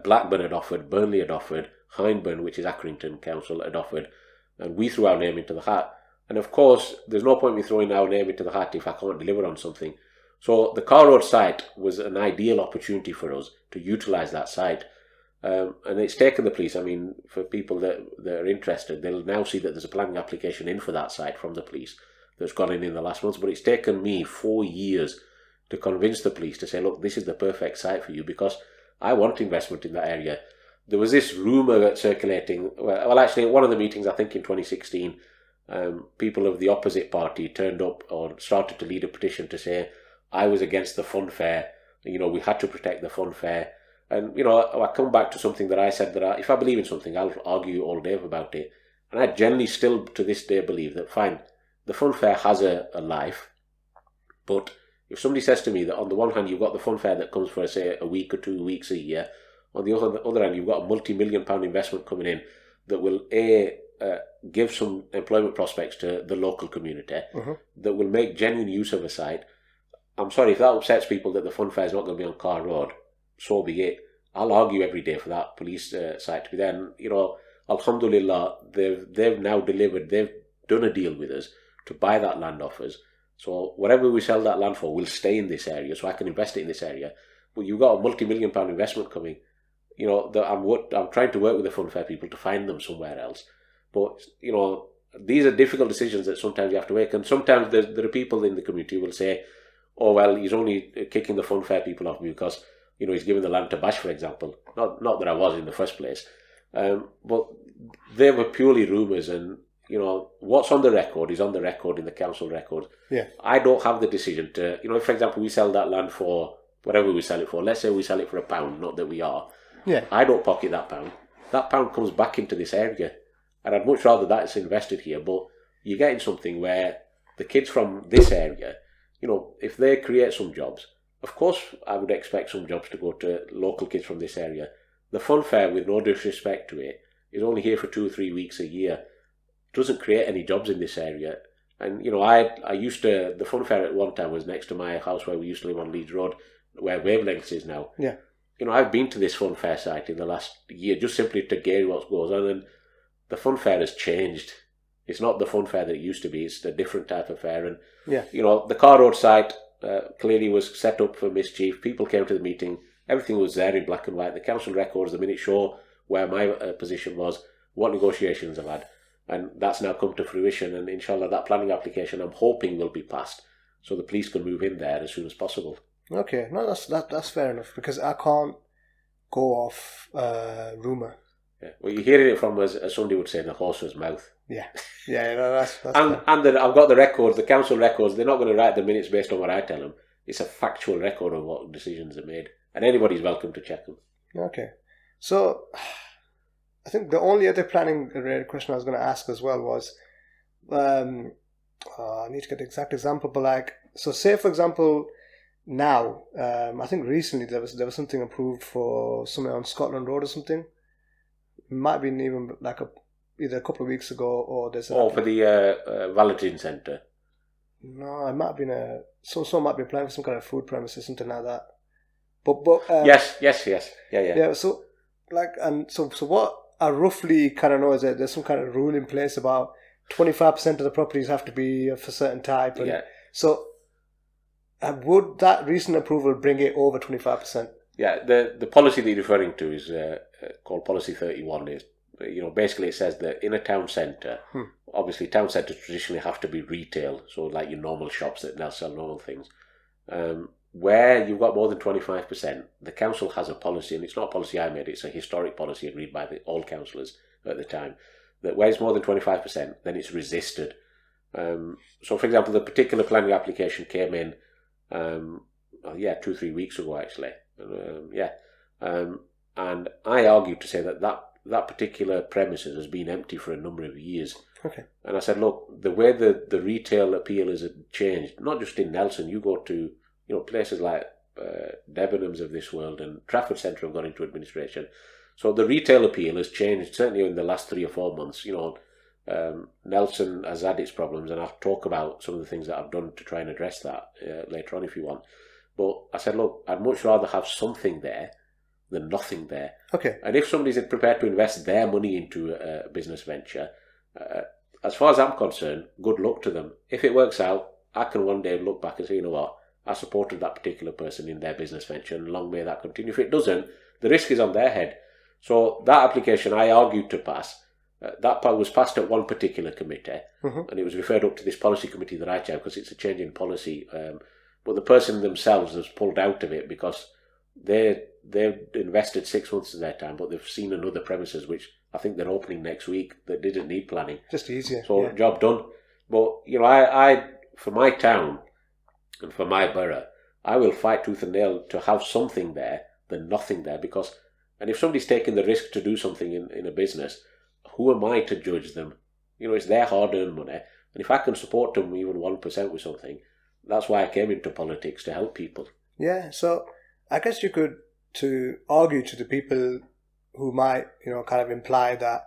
Blackburn had offered, Burnley had offered, Hindburn, which is Accrington Council, had offered, and we threw our name into the hat. And of course, there's no point in me throwing our name into the hat if I can't deliver on something. So the Carr Road site was an ideal opportunity for us to utilise that site. And it's taken the police, for people that are interested, they'll now see that there's a planning application in for that site from the police that's gone in the last months. But it's taken me 4 years to convince the police to say, look, this is the perfect site for you because I want investment in that area. There was this rumour circulating, well, actually at one of the meetings, I think in 2016, people of the opposite party turned up or started to lead a petition to say, I was against the fun fair, we had to protect the fun fair. And, I come back to something that I said that if I believe in something, I'll argue all day about it. And I generally still to this day believe that, fine, the fun fair has a life, but if somebody says to me that on the one hand you've got the fun fair that comes for, say, a week or 2 weeks a year, on the other hand you've got a multi-million-pound investment coming in that will give some employment prospects to the local community, that will make genuine use of a site. I'm sorry, if that upsets people that the fun fair is not going to be on Carr Road, so be it. I'll argue every day for that police site to be there. And, alhamdulillah, they've now delivered, they've done a deal with us to buy that land off us. So whatever we sell that land for will stay in this area, so I can invest it in this area. But you've got a multi-million-pound investment coming. I'm trying to work with the fun fair people to find them somewhere else. But, these are difficult decisions that sometimes you have to make. And sometimes there are people in the community who will say, oh, well, he's only kicking the fun fair people off because, he's given the land to Bash, for example. Not that I was in the first place. But they were purely rumours and, what's on the record is on the record in the council record. Yeah. I don't have the decision to, if, for example, we sell that land for whatever we sell it for. Let's say we sell it for £1, not that we are. Yeah. I don't pocket that pound. That pound comes back into this area. And I'd much rather that it's invested here. But you're getting something where the kids from this area, if they create some jobs, of course I would expect some jobs to go to local kids from this area. The fun fair, with no disrespect to it, is only here for 2 or 3 weeks a year. It doesn't create any jobs in this area. And, I used to, the fun fair at one time was next to my house where we used to live on Leeds Road, where Wavelengths is now. Yeah. I've been to this fun fair site in the last year just simply to gauge what goes on, and the fun fair has changed. It's not the fun fair that it used to be. It's a different type of fair. And, the Car Road site clearly was set up for mischief. People came to the meeting. Everything was there in black and white. The council records, the minute show where my position was, what negotiations I've had. And that's now come to fruition. And inshallah, that planning application, I'm hoping, will be passed so the police can move in there as soon as possible. Okay, no, that's fair enough, because I can't go off rumour. Yeah. Well, you're hearing it from, as somebody would say, the horse's mouth. Yeah, no, that's and I've got the records, the council records. They're not going to write the minutes based on what I tell them. It's a factual record of what decisions are made, and anybody's welcome to check them. Okay, so I think the only other planning related question I was going to ask as well was, I need to get the exact example, but so say for example, now I think recently there was something approved for somewhere on Scotland Road or something. It might have been even either a couple of weeks ago, or there's for the Valentine Centre. No, it might have been so might be applying for some kind of food premises, something like that. But yes, yeah. Yeah, so so what I roughly kind of know is that there's some kind of rule in place about 25% of the properties have to be of a certain type. And so would that recent approval bring it over 25%? Yeah, the policy that you're referring to is called Policy 31. Is basically it says that in a town centre, obviously town centres traditionally have to be retail, so like your normal shops that now sell normal things. Where you've got more than 25%, the council has a policy, and it's not a policy I made, it's a historic policy agreed by all councillors at the time, that where it's more than 25%, then it's resisted. So, for example, the particular planning application came in, 2 or 3 weeks ago, actually. And I argued to say that particular premises has been empty for a number of years. Okay. And I said, look, the way the retail appeal has changed, not just in Nelson, you go to places like Debenhams of this world, and Trafford Centre have gone into administration. So the retail appeal has changed, certainly in the last 3 or 4 months. Nelson has had its problems, and I'll talk about some of the things that I've done to try and address that later on if you want. But I said, look, I'd much rather have something there than nothing there. Okay. And if somebody's prepared to invest their money into a business venture, as far as I'm concerned, good luck to them. If it works out, I can one day look back and say, you know what, I supported that particular person in their business venture, and long may that continue. If it doesn't, the risk is on their head. So that application I argued to pass. That was passed at one particular committee, and it was referred up to this policy committee that I chair because it's a change in policy. But the person themselves has pulled out of it because they've invested 6 months of their time, but they've seen another premises which I think they're opening next week that didn't need planning. Just easier. So job done. But I for my town and for my borough, I will fight tooth and nail to have something there than nothing there, because, and if somebody's taking the risk to do something in a business, who am I to judge them? It's their hard-earned money, and if I can support them even 1% with something, that's why I came into politics, to help people. Yeah, so I guess you could to argue to the people who might, kind of imply that,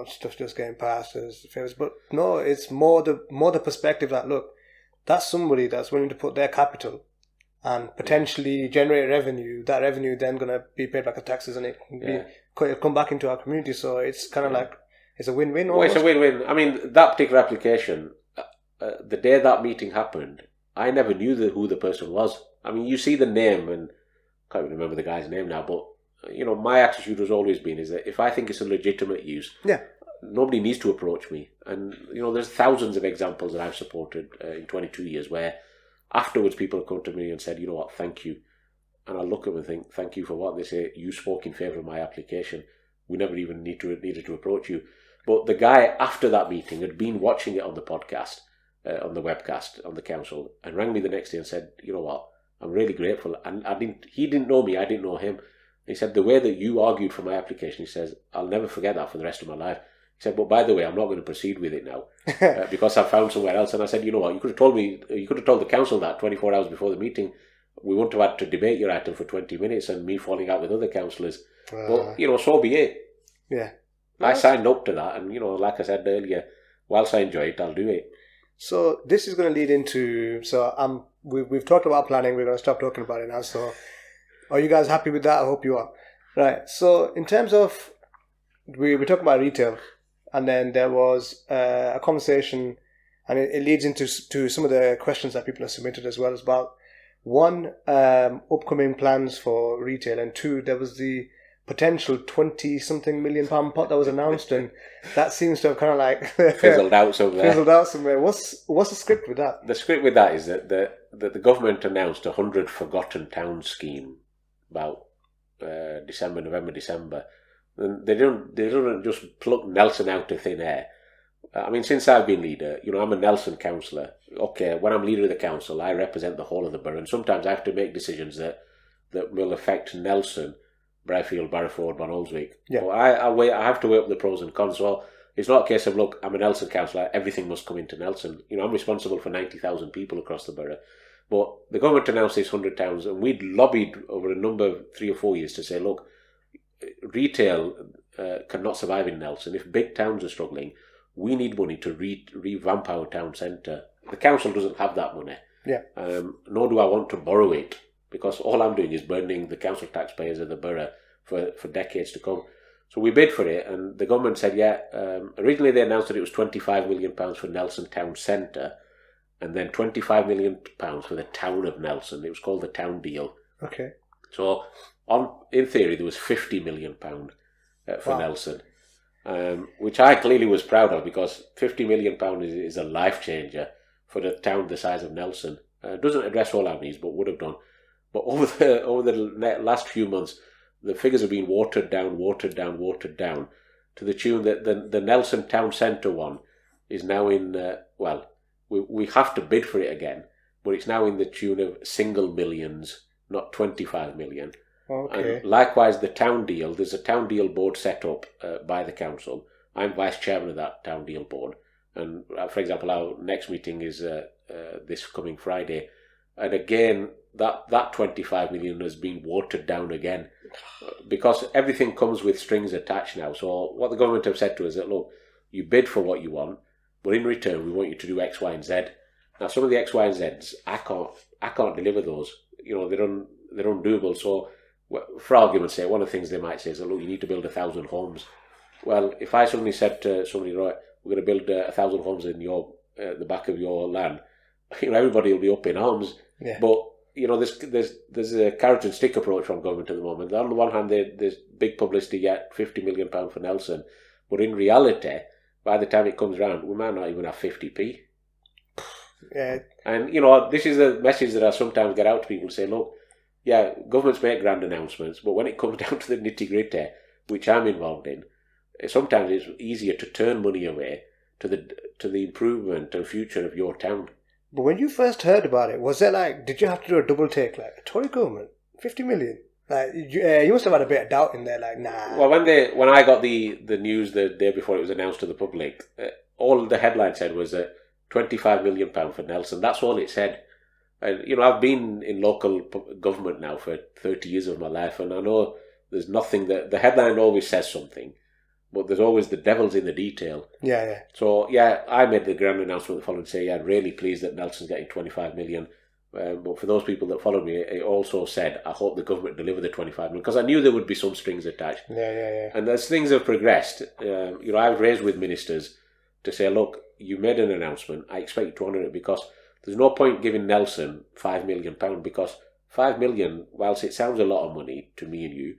stuff just getting passed as famous, but no, it's more the perspective that, look, that's somebody that's willing to put their capital and potentially generate revenue. That revenue then going to be paid back as taxes, and it can come back into our community. So it's kind of like, it's a win-win. Well, it's a win-win. I mean, that particular application, the day that meeting happened, I never knew who the person was. I mean, you see the name, and I can't even remember the guy's name now, but, my attitude has always been is that if I think it's a legitimate use, nobody needs to approach me. And, there's thousands of examples that I've supported in 22 years where afterwards people have come to me and said, you know what, thank you. And I look at them and think, thank you for what? They say, you spoke in favour of my application. We never even needed to approach you. But the guy after that meeting had been watching it on the podcast, on the webcast, on the council, and rang me the next day and said, you know what, I'm really grateful. And he didn't know me, I didn't know him. He said, the way that you argued for my application, he says, I'll never forget that for the rest of my life. He said, but by the way, I'm not going to proceed with it now because I found somewhere else. And I said, you know what, you could have told the council that 24 hours before the meeting. We wouldn't have had to debate your item for 20 minutes and me falling out with other councillors. But, so be it. Yeah. I signed up to that. And, like I said earlier, whilst I enjoy it, I'll do it. So this is going to lead into, we've talked about planning. We're going to stop talking about it now. So are you guys happy with that? I hope you are. Right. So in terms of, we talked about retail, and then there was a conversation, and it leads into some of the questions that people have submitted as well, as about one, upcoming plans for retail, and two, there was the potential 20-something million pound pot that was announced, and that seems to have kind of like fizzled out somewhere. What's the script with that? The script with that is that the government announced a 100 forgotten towns scheme about November, December. And they don't just pluck Nelson out of thin air. I mean, since I've been leader, I'm a Nelson councillor. Okay, when I'm leader of the council, I represent the whole of the borough, and sometimes I have to make decisions that will affect Nelson, Brighfield, Barrowford, Van Olswijk. Yeah. So I have to weigh up the pros and cons. So it's not a case of, look, I'm a Nelson councillor, everything must come into Nelson. I'm responsible for 90,000 people across the borough. But the government announced this 100 towns, and we'd lobbied over a number of 3 or 4 years to say, look, retail cannot survive in Nelson. If big towns are struggling, we need money to revamp our town centre. The council doesn't have that money. Yeah. Nor do I want to borrow it, because all I'm doing is burdening the council taxpayers of the borough for decades to come. So we bid for it, and the government said, originally they announced that it was £25 million for Nelson town centre, and then £25 million for the town of Nelson. It was called the town deal. Okay. So, in theory, there was £50 million for Nelson, which I clearly was proud of, because £50 million is a life changer for the town the size of Nelson. Doesn't address all our needs, but would have done. But over the last few months, the figures have been watered down to the tune that the Nelson town centre one is now in, we have to bid for it again, but it's now in the tune of single millions, not 25 million. Okay. And likewise, the town deal, there's a town deal board set up by the council. I'm vice chairman of that town deal board. And for example, our next meeting is this coming Friday. And again, that 25 million has been watered down again, because everything comes with strings attached now. So what the government have said to us is that, look, you bid for what you want, but in return, we want you to do X, Y, and Z. Now, some of the X, Y, and Zs, I can't deliver those. They're undoable. So, for argument's sake, one of the things they might say is, look, you need to build 1,000 homes. Well, if I suddenly said to somebody, right, we're going to build 1,000 homes in the back of your land, everybody will be up in arms. Yeah. But there's a carrot and stick approach from government at the moment. On the one hand, there's big publicity, yet £50 million for Nelson, but in reality, by the time it comes round, we might not even have 50p. Yeah. And this is a message that I sometimes get out to people, say, look, yeah, governments make grand announcements, but when it comes down to the nitty gritty, which I'm involved in, sometimes it's easier to turn money away to the improvement and future of your town. But when you first heard about it, was it like, did you have to do a double take, like, Tory government, 50 million? Like, you must have had a bit of doubt in there, like, nah. Well, when I got the news the day before it was announced to the public, all the headline said was that £25 million for Nelson. That's all it said. And, I've been in local government now for 30 years of my life, and I know there's nothing that the headline always says something, but there's always the devil's in the detail. Yeah. So, I made the grand announcement the following day, I'm really pleased that Nelson's getting 25 million. But for those people that followed me, it also said, I hope the government deliver the 25 million, because I knew there would be some strings attached. Yeah. And as things have progressed, I've raised with ministers to say, look, you made an announcement, I expect you to honour it, because there's no point giving Nelson £5 million, because 5 million, whilst it sounds a lot of money to me and you,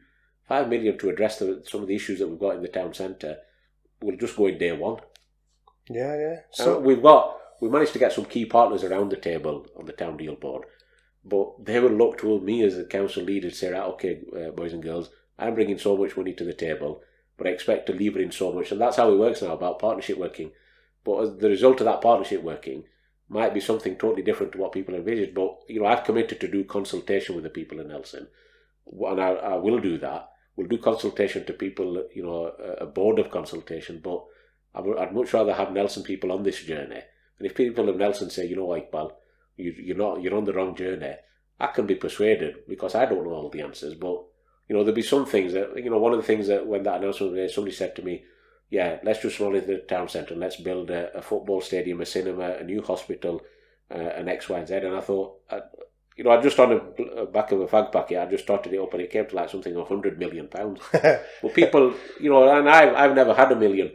5 million to address some of the issues that we've got in the town centre will just go in day one. Yeah. So we managed to get some key partners around the table on the town deal board, but they will look to me as a council leader to say, right, okay, boys and girls, I'm bringing so much money to the table, but I expect to lever in so much. And that's how it works now, about partnership working. But as the result of that partnership working, might be something totally different to what people envisage. But, I've committed to do consultation with the people in Nelson, and I will do that. We'll do consultation to people, a board of consultation, but I'd much rather have Nelson people on this journey. And if people of Nelson say, Iqbal, you're on the wrong journey, I can be persuaded, because I don't know all the answers. But, there'll be some things that, one of the things that when that announcement was made, somebody said to me, yeah, let's just roll into the town centre and let's build a football stadium, a cinema, a new hospital, an X, Y, and Z. And I thought, I just on the back of a fag packet, I just started it up and it came to like something £100 million. But people, and I've never had £1 million.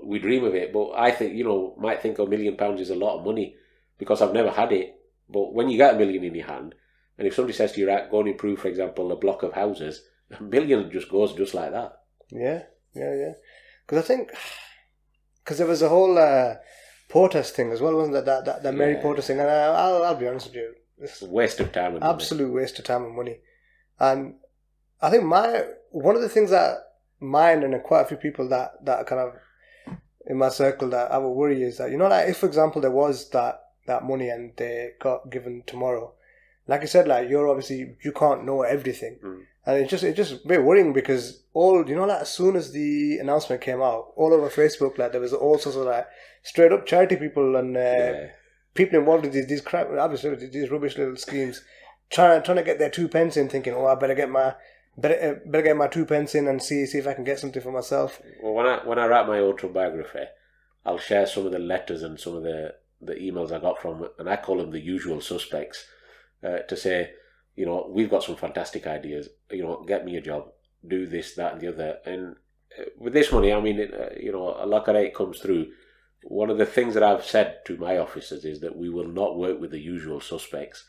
We dream of it, but I think, might think £1 million is a lot of money because I've never had it. But when you get £1 million in your hand, and if somebody says to you, right, go and improve, for example, a block of houses, £1 million just goes just like that. Yeah. Because there was a whole protest thing as well, wasn't there? That Mary protest thing, and I'll be honest with you, it's a waste of time and money. Absolute waste of time and money. And I think one of the things that mine and quite a few people that kind of in my circle that I would worry is that, like if for example there was that money and they got given tomorrow, like you said, like you can't know everything. And it's just a bit worrying because like as soon as the announcement came out, all over Facebook, like there was all sorts of like straight up charity people and people involved in these crap, obviously these rubbish little schemes, trying to get their 2 pence in, thinking, I better get my 2 pence in and see if I can get something for myself. Well, when I write my autobiography, I'll share some of the letters and some of the emails I got from, and I call them the usual suspects, to say, we've got some fantastic ideas, get me a job, do this, that and the other. And with this money, I mean, a lot of it comes through. One of the things that I've said to my officers is that we will not work with the usual suspects.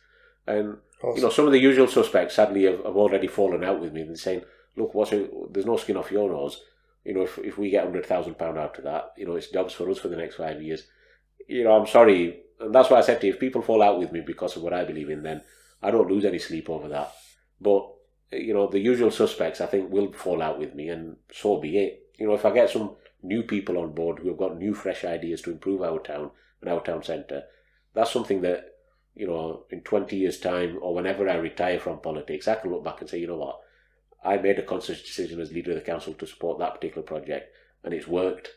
And, awesome. Some of the usual suspects sadly have already fallen out with me and saying, look, there's no skin off your nose. If we get £100,000 out of that, it's jobs for us for the next 5 years. I'm sorry. And that's why I said to you, if people fall out with me because of what I believe in, then I don't lose any sleep over that. But, the usual suspects, I think, will fall out with me, and so be it. If I get some new people on board who have got new, fresh ideas to improve our town and our town centre, that's something that, in 20 years' time, or whenever I retire from politics, I can look back and say, what, I made a conscious decision as leader of the council to support that particular project, and it's worked.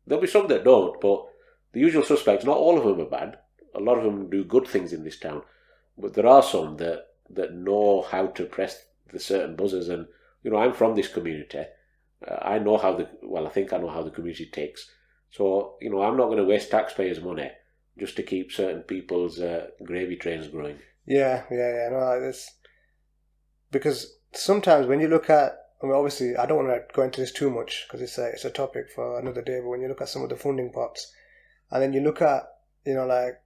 There'll be some that don't, but the usual suspects, not all of them are bad. A lot of them do good things in this town. But there are some that know how to press the certain buzzers. And, I'm from this community. I know I think I know how the community ticks. So, I'm not going to waste taxpayers' money just to keep certain people's gravy trains growing. Yeah. No, it's because sometimes when you look at, obviously, I don't want to go into this too much because it's a topic for another day. But when you look at some of the funding pots, and then you look at, like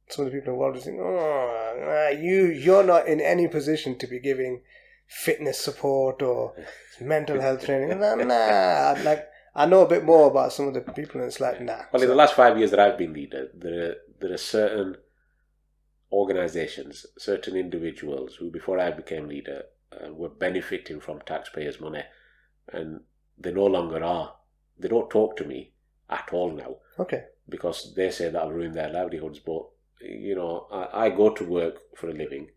some of the people involved, think, you're not in any position to be giving fitness support or mental health training. Like I know a bit more about some of the people, and it's like, nah. Well, in the last 5 years that I've been leader, there are certain organisations, certain individuals who, before I became leader, were benefiting from taxpayers' money, and they no longer are. They don't talk to me at all now. Okay. Because they say that I'll ruin their livelihoods. But, I go to work for a living,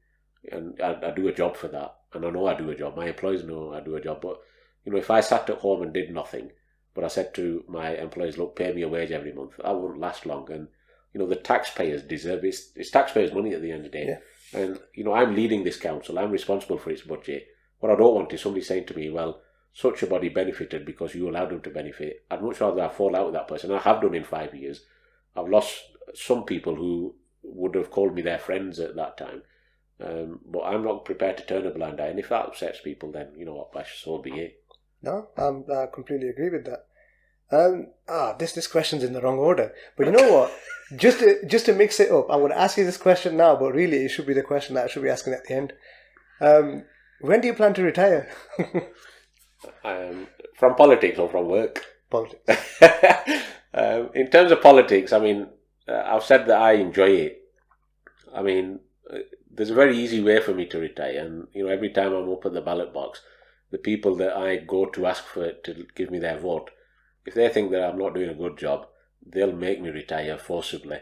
and I do a job for that. And I know I do a job. My employees know I do a job. But, if I sat at home and did nothing, but I said to my employees, look, pay me a wage every month, that wouldn't last long. And, the taxpayers deserve it. It's taxpayers' money at the end of the day. Yeah. And, I'm leading this council. I'm responsible for its budget. What I don't want is somebody saying to me, well, such a body benefited because you allowed them to benefit. I'd much rather I fall out with that person. I have done in 5 years. I've lost some people who would have called me their friends at that time. But I'm not prepared to turn a blind eye. And if that upsets people, then, Bash, so be it. No, I completely agree with that. This question's in the wrong order. But you know what? just to mix it up, I would ask you this question now, but really it should be the question that I should be asking at the end. When do you plan to retire? From politics or from work? Politics. In terms of politics, I've said that I enjoy it. There's a very easy way for me to retire, and every time I'm up at the ballot box, the people that I go to ask for it to give me their vote, if they think that I'm not doing a good job, they'll make me retire forcibly.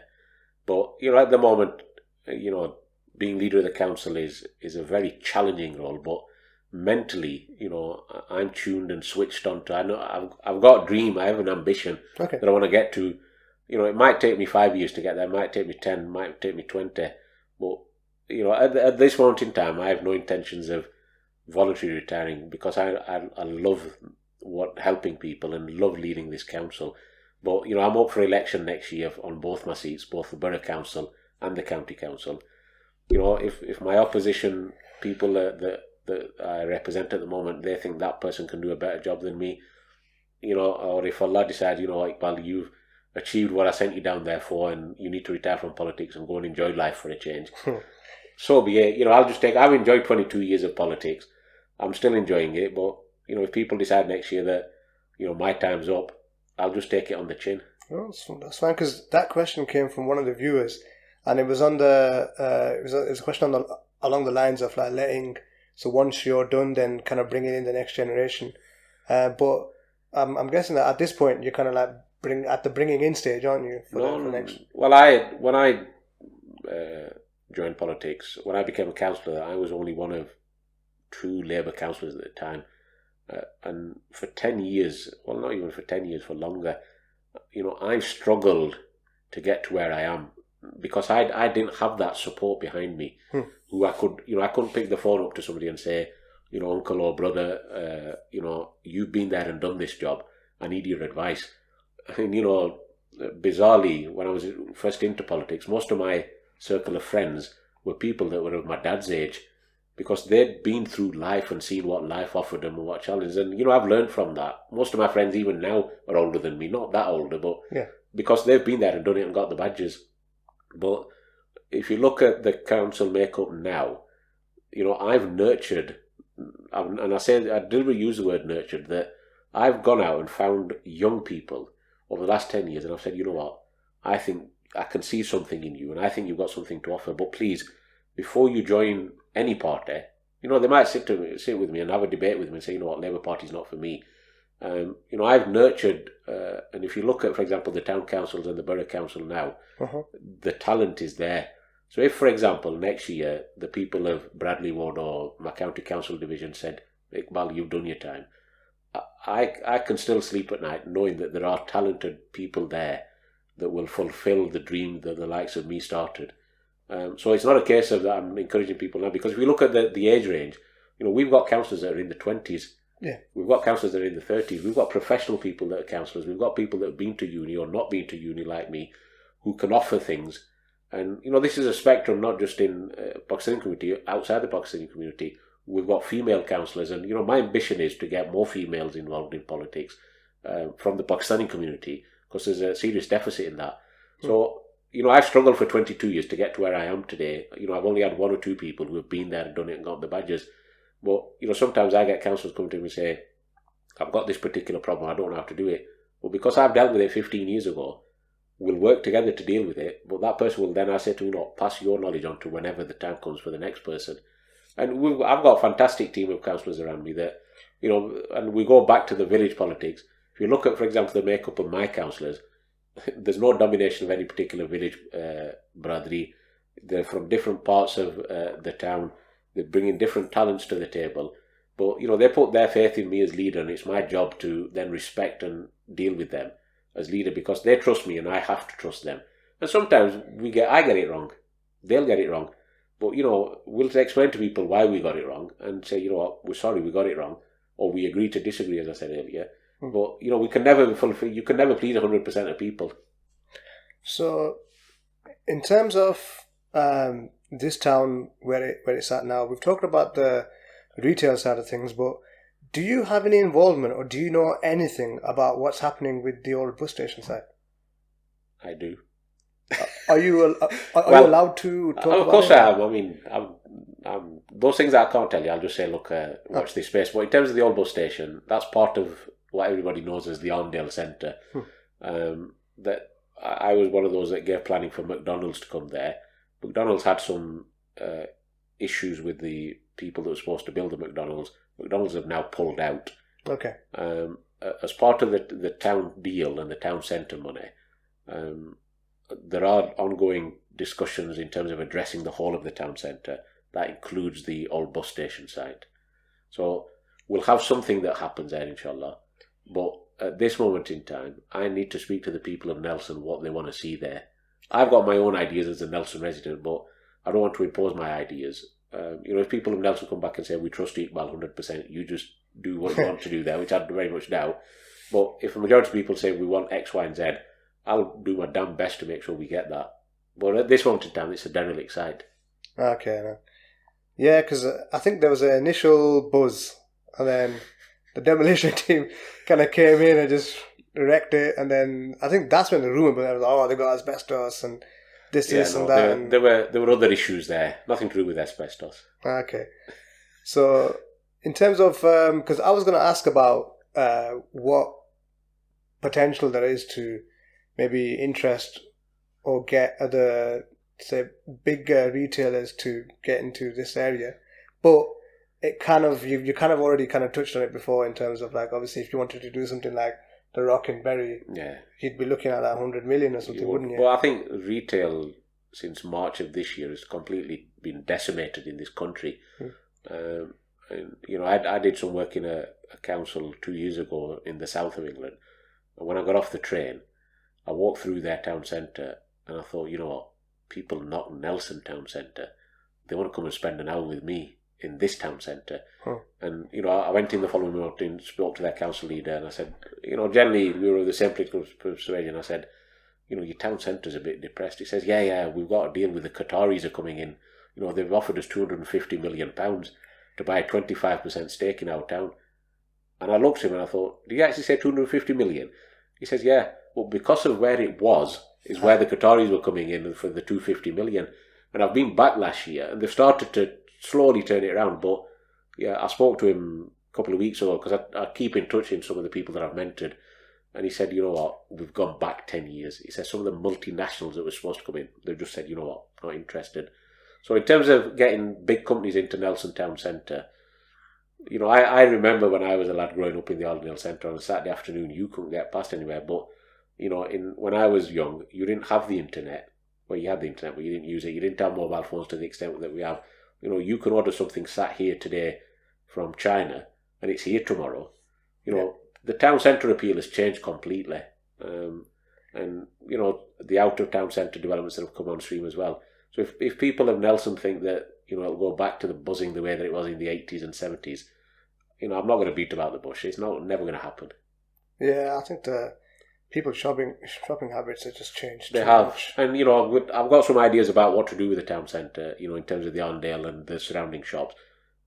But, at the moment, being leader of the council is a very challenging role, but mentally, I'm tuned and switched on to, I know I've got a dream, I have an ambition that I want to get to. It might take me 5 years to get there, it might take me 10, it might take me 20, but, at this moment in time, I have no intentions of voluntarily retiring, because I love helping people and love leading this council. But, I'm up for election next year on both my seats, both the Borough Council and the County Council. If my opposition people that I represent at the moment, they think that person can do a better job than me, or if Allah decides, Iqbal, you've achieved what I sent you down there for, and you need to retire from politics and go and enjoy life for a change, so be it. I've enjoyed 22 years of politics. I'm still enjoying it, but, if people decide next year that, my time's up, I'll just take it on the chin. Oh, that's fine, because that question came from one of the viewers, and it was on the it was a question along the lines of like letting, so once you're done, then kind of bringing in the next generation. But I'm guessing that at this point you're kind of like at the bringing in stage, aren't you? For next. Well, when I joined politics, when I became a councillor, I was only one of 2 Labour councillors at the time. And for 10 years, well, not even for 10 years, for longer, I've struggled to get to where I am, because I didn't have that support behind me, who I couldn't pick the phone up to somebody and say, uncle or brother, you've been there and done this job, I need your advice. And, bizarrely, when I was first into politics, most of my circle of friends were people that were of my dad's age, because they'd been through life and seen what life offered them and what challenges. And, I've learned from that. Most of my friends, even now, are older than me. Not that older, but because they've been there and done it and got the badges. But if you look at the council makeup now, I've nurtured, and I deliberately use the word nurtured, that I've gone out and found young people over the last 10 years, and I've said, what, I think I can see something in you, and I think you've got something to offer, but please, before you join any party, they might sit with me and have a debate with me and say, what, Labour Party's not for me. I've nurtured, and if you look at, for example, the town councils and the borough council now, the talent is there. So if, for example, next year the people of Bradley Ward or my county council division said, Iqbal, you've done your time, I can still sleep at night knowing that there are talented people there that will fulfil the dream that the likes of me started. So it's not a case of that I'm encouraging people now, because if we look at the age range, we've got councillors that are in the 20s. Yeah. We've got councillors that are in the 30s. We've got professional people that are councillors. We've got people that have been to uni or not been to uni like me, who can offer things. And, this is a spectrum, not just in Pakistani community, outside the Pakistani community. We've got female councillors, and, my ambition is to get more females involved in politics from the Pakistani community, because there's a serious deficit in that. So, I've struggled for 22 years to get to where I am today. I've only had 1 or 2 people who have been there and done it and got the badges. But, sometimes I get councillors come to me and say, I've got this particular problem, I don't know how to do it. Well, because I've dealt with it 15 years ago, we'll work together to deal with it, but that person will then, I say to me, pass your knowledge on to whenever the time comes for the next person. And I've got a fantastic team of councillors around me that, and we go back to the village politics. If you look at, for example, the makeup of my councillors, there's no domination of any particular village brotherly. They're from different parts of the town. They're bringing different talents to the table. But, they put their faith in me as leader, and it's my job to then respect and deal with them as leader, because they trust me and I have to trust them. And sometimes I get it wrong. They'll get it wrong. But, we'll explain to people why we got it wrong and say, we're sorry, we got it wrong. Or we agree to disagree, as I said earlier. But, we can never fulfill, you can never please 100% of people. So, in terms of this town where it's at now, we've talked about the retail side of things, but do you have any involvement or do you know anything about what's happening with the old bus station site? I do. Are you allowed to talk about it? Of course I am. I mean, those things I can't tell you. I'll just say, look, watch this space. But in terms of the old bus station, that's part of what everybody knows as the Arndale Centre. That I was one of those that gave planning for McDonald's to come there. McDonald's had some issues with the people that were supposed to build the McDonald's. McDonald's have now pulled out. Okay. As part of the town deal and the town centre money, There are ongoing discussions in terms of addressing the whole of the town centre. That includes the old bus station site. So we'll have something that happens there, inshallah. But at this moment in time, I need to speak to the people of Nelson what they want to see there. I've got my own ideas as a Nelson resident, but I don't want to impose my ideas. If people of Nelson come back and say, we trust Iqbal 100%, you just do what you want to do there, which I very much doubt. But if a majority of people say we want X, Y, and Z, I'll do my damn best to make sure we get that. But at this moment in time, it's a derelict site. Okay. Yeah, because I think there was an initial buzz, and then the demolition team kind of came in and just wrecked it, and then I think that's when the rumour was, they got asbestos and this and that. There were other issues there, nothing to do with asbestos. Okay. So, in terms of, because I was going to ask about what potential there is to maybe interest or get other, say, big retailers to get into this area, but it kind of you kind of already kind of touched on it before in terms of, like, obviously if you wanted to do something like the Rock and Berry, you'd be looking at that 100 million or something, wouldn't you? Well, I think retail since March of this year has completely been decimated in this country. I did some work in a council 2 years ago in the south of England, and when I got off the train, I walked through their town centre, and I thought, you know what, people not Nelson town centre, they want to come and spend an hour with me in this town centre. And I went in the following morning, spoke to their council leader, and I said, generally we were of the same political persuasion. I said, your town centre's a bit depressed. He says, yeah, we've got a deal with the Qataris are coming in. They've offered us £250 million to buy a 25% stake in our town. And I looked at him and I thought, did you actually say 250 million? He says, yeah, well, because of where it was, is where the Qataris were coming in for the 250 million. And I've been back last year, and they've started to slowly turn it around. But yeah, I spoke to him a couple of weeks ago, because I keep in touch with some of the people that I've mentored, and he said, you know what, we've gone back 10 years. He said some of the multinationals that were supposed to come in, they've just said, you know what, not interested. So in terms of getting big companies into Nelson Town Centre, I remember when I was a lad growing up in the Aldernhill Centre on a Saturday afternoon, you couldn't get past anywhere. But when I was young, you didn't have the internet. Well, you had the internet, but you didn't use it. You didn't have mobile phones to the extent that we have. You can order something sat here today from China, and it's here tomorrow. The town centre appeal has changed completely. And the out of town centre developments that have come on stream as well. So if people of Nelson think that it'll go back to the buzzing the way that it was in the 80s and 70s, I'm not going to beat about the bush. It's never going to happen. Yeah, I think the people's shopping habits have just changed. They have, much. And I've got some ideas about what to do with the town centre. In terms of the Arndale and the surrounding shops.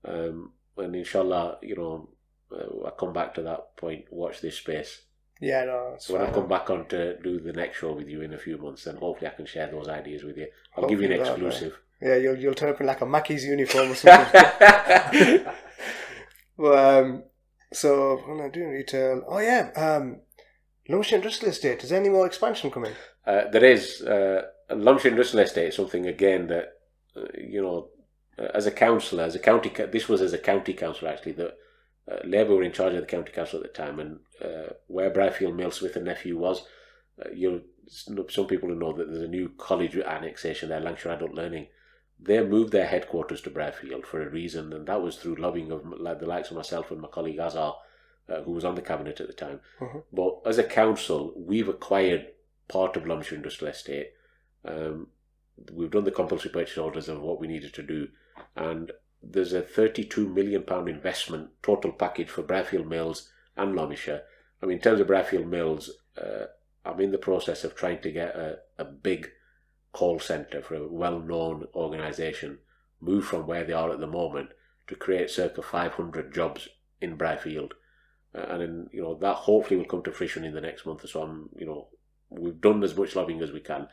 And inshallah, I come back to that point. Watch this space. Yeah, no. So when I come back on to do the next show with you in a few months, then hopefully I can share those ideas with you. I'll give you an exclusive. Yeah, you'll turn up in like a Mackey's uniform or something. Well, so when I'm doing retail, Lumsden Industrial Estate. Is there any more expansion coming? There is. Lumsden Industrial Estate is something again that as a councillor, as a county councillor actually, that Labour were in charge of the county council at the time, and where Bryfield Mill Smith and Nephew was, some people will know that there's a new college annexation there, Lancashire Adult Learning. They moved their headquarters to Bryfield for a reason, and that was through lobbying of the likes of myself and my colleague Azhar, who was on the cabinet at the time. Mm-hmm. But as a council, we've acquired part of Lumsden Industrial Estate. We've done the compulsory purchase orders of what we needed to do, and there's a £32 million investment total package for Bryfield Mills and Loamshire. In terms of Bryfield Mills, I'm in the process of trying to get a big call centre for a well-known organisation move from where they are at the moment to create circa 500 jobs in Bryfield. And then, that hopefully will come to fruition in the next month or so. We've done as much lobbying as we can.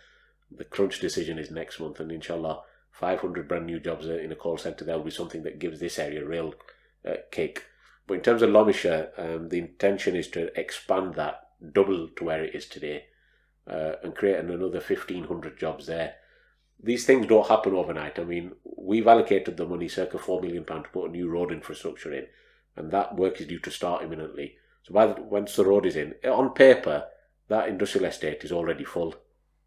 The crunch decision is next month, and inshallah 500 brand new jobs in a call centre there will be something that gives this area a real kick. But in terms of Loamshire, the intention is to expand that double to where it is today, and create another 1,500 jobs there. These things don't happen overnight. We've allocated the money, circa £4 million, to put a new road infrastructure in, and that work is due to start imminently. So once the road is in, on paper, that industrial estate is already full.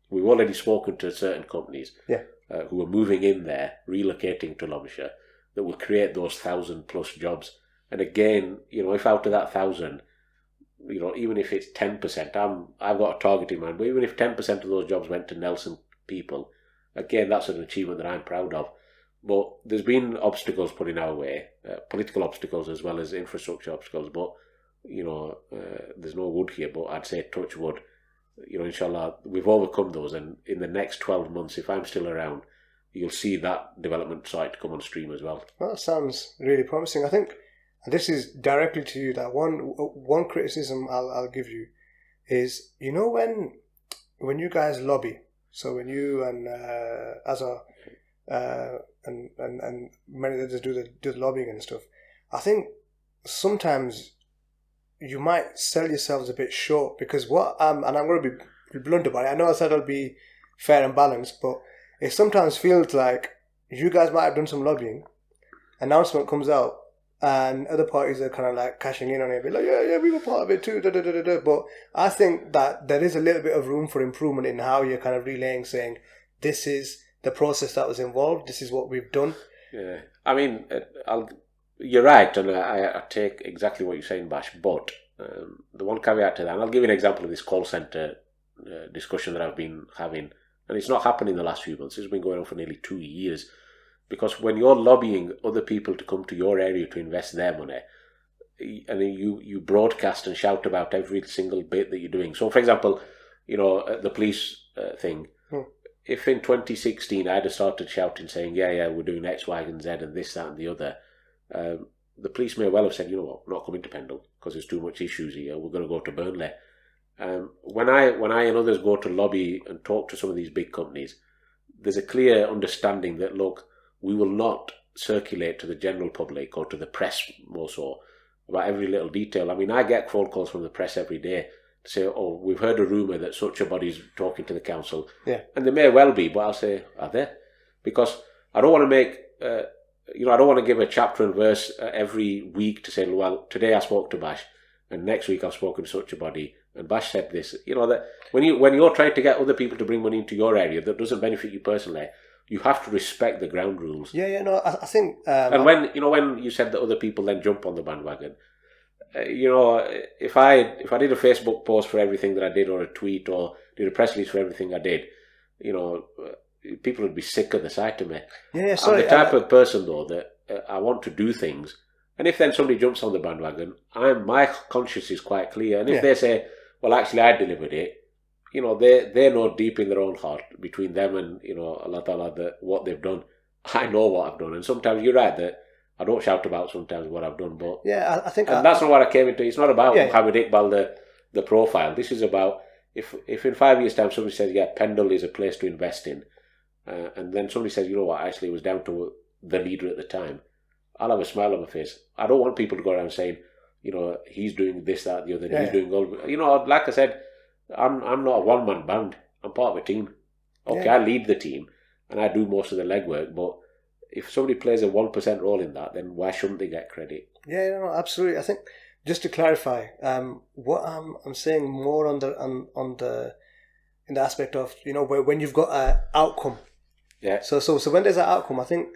We've already spoken to certain companies who are moving in there, relocating to Loamshire, that will create those 1,000+ jobs. And again, if out of that 1,000, even if it's 10%, I've got a target in mind, but even if 10% of those jobs went to Nelson people, again, that's an achievement that I'm proud of. But there's been obstacles put in our way, political obstacles as well as infrastructure obstacles. But, there's no wood here, but I'd say touch wood. Inshallah, we've overcome those. And in the next 12 months, if I'm still around, you'll see that development site come on stream as well. Well, that sounds really promising. I think, and this is directly to you, that one criticism I'll give you is, when you guys lobby, so when you and and many others do the lobbying and stuff, I think sometimes you might sell yourselves a bit short, because and I'm going to be blunt about it. I know I said I'll be fair and balanced, but it sometimes feels like you guys might have done some lobbying, announcement comes out, and other parties are kind of like cashing in on it, be like, yeah, we were part of it too, But I think that there is a little bit of room for improvement in how you're kind of relaying, saying, this is the process that was involved, this is what we've done. Yeah, I mean, you're right, and I take exactly what you're saying, Bash, but the one caveat to that, and I'll give you an example of this call centre discussion that I've been having, and it's not happened in the last few months, it's been going on for nearly 2 years, because when you're lobbying other people to come to your area to invest their money, and then you broadcast and shout about every single bit that you're doing. So, for example, the police thing, if in 2016 I'd have started shouting, saying, yeah, we're doing X, Y, and Z, and this, that, and the other, the police may well have said, we're not coming to Pendle because there's too much issues here, we're going to go to Burnley. When I and others go to lobby and talk to some of these big companies, there's a clear understanding that, look, we will not circulate to the general public or to the press more so about every little detail. I mean, I get phone calls from the press every day to say, oh, we've heard a rumour that such a body's talking to the council. Yeah. And they may well be, but I'll say, are they? Because I don't want to make, I don't want to give a chapter and verse every week to say, well, today I spoke to Bash, and next week I've spoken to such a body, and Bash said this. That when you're trying to get other people to bring money into your area that doesn't benefit you personally, you have to respect the ground rules. I think. And when you said that other people then jump on the bandwagon, if I did a Facebook post for everything that I did, or a tweet, or did a press release for everything I did, people would be sick of the sight of me. Sorry. I'm the type of person though that I want to do things, and if then somebody jumps on the bandwagon, my conscience is quite clear. And if they say, well, actually, I delivered it. They know deep in their own heart, between them and, Allah Ta'ala, that what they've done. I know what I've done. And sometimes you're right that I don't shout about sometimes what I've done. But I think... And that's not what I came into. It's not about Mohammad Iqbal, the profile. This is about, if in 5 years' time somebody says, Pendle is a place to invest in, and then somebody says, actually it was down to the leader at the time, I'll have a smile on my face. I don't want people to go around saying, he's doing this, that, the other, he's doing all... like I said, I'm not a one-man band. I'm part of a team. Okay, I lead the team and I do most of the legwork, but if somebody plays a 1% role in that, then why shouldn't they get credit? Absolutely. I think, just to clarify, what I'm saying more in the aspect of, when you've got an outcome. Yeah. So when there's an outcome, I think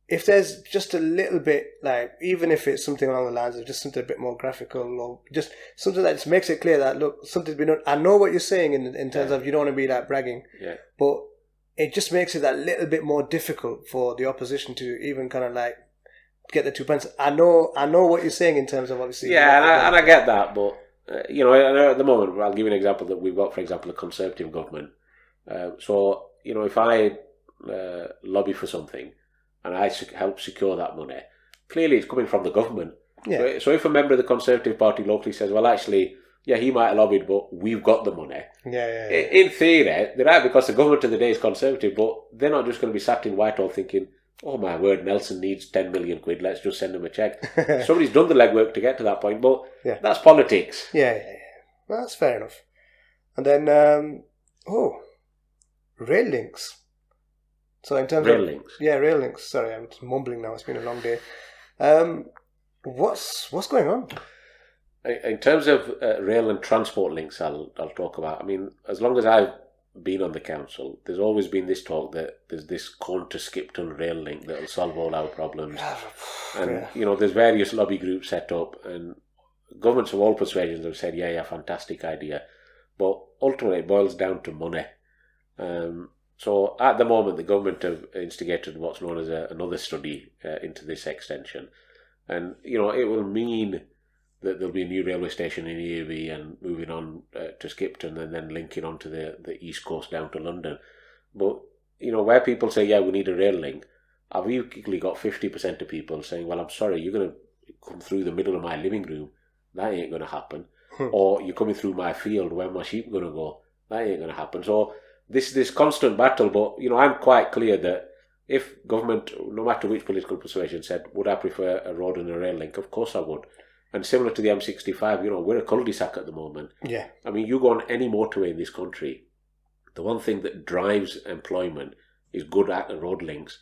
if there's just a little bit, like, even if it's something along the lines of just something a bit more graphical, or just something that just makes it clear that, look, something's been done. I know what you're saying in terms of you don't want to be like bragging, but it just makes it that little bit more difficult for the opposition to even kind of like get the 2 pence. I know what you're saying in terms of obviously. Yeah, and I get that, but at the moment, I'll give you an example that we've got, for example, a Conservative government. So if I lobby for something, and I help secure that money, clearly it's coming from the government. Yeah. So if a member of the Conservative Party locally says, well, actually, he might have lobbied, but we've got the money. Yeah. In theory, they're right, because the government of the day is Conservative, but they're not just going to be sat in Whitehall thinking, oh my word, Nelson needs 10 million quid, let's just send him a cheque. Somebody's done the legwork to get to that point, but that's politics. Yeah. Well, that's fair enough. And then, rail links. So in terms rail links. Yeah, rail links. Sorry, I'm just mumbling now. It's been a long day. What's going on? In terms of rail and transport links, I'll talk about. I mean, as long as I've been on the council, there's always been this talk that there's this Corn to Skipton rail link that will solve all our problems. And, there's various lobby groups set up, and governments of all persuasions have said, yeah, fantastic idea. But ultimately, it boils down to money. So at the moment, the government have instigated what's known as another study into this extension. And, it will mean that there'll be a new railway station in EAV and moving on to Skipton and then linking onto the East Coast down to London. But, where people say, yeah, we need a rail link, I've usually got 50% of people saying, well, I'm sorry, you're going to come through the middle of my living room. That ain't going to happen. Or you're coming through my field, where my sheep are going to go. That ain't going to happen. So this constant battle, but, I'm quite clear that if government, no matter which political persuasion, said, would I prefer a road and a rail link? Of course I would. And similar to the M65, we're a cul-de-sac at the moment. Yeah. I mean, you go on any motorway in this country, the one thing that drives employment is good road links.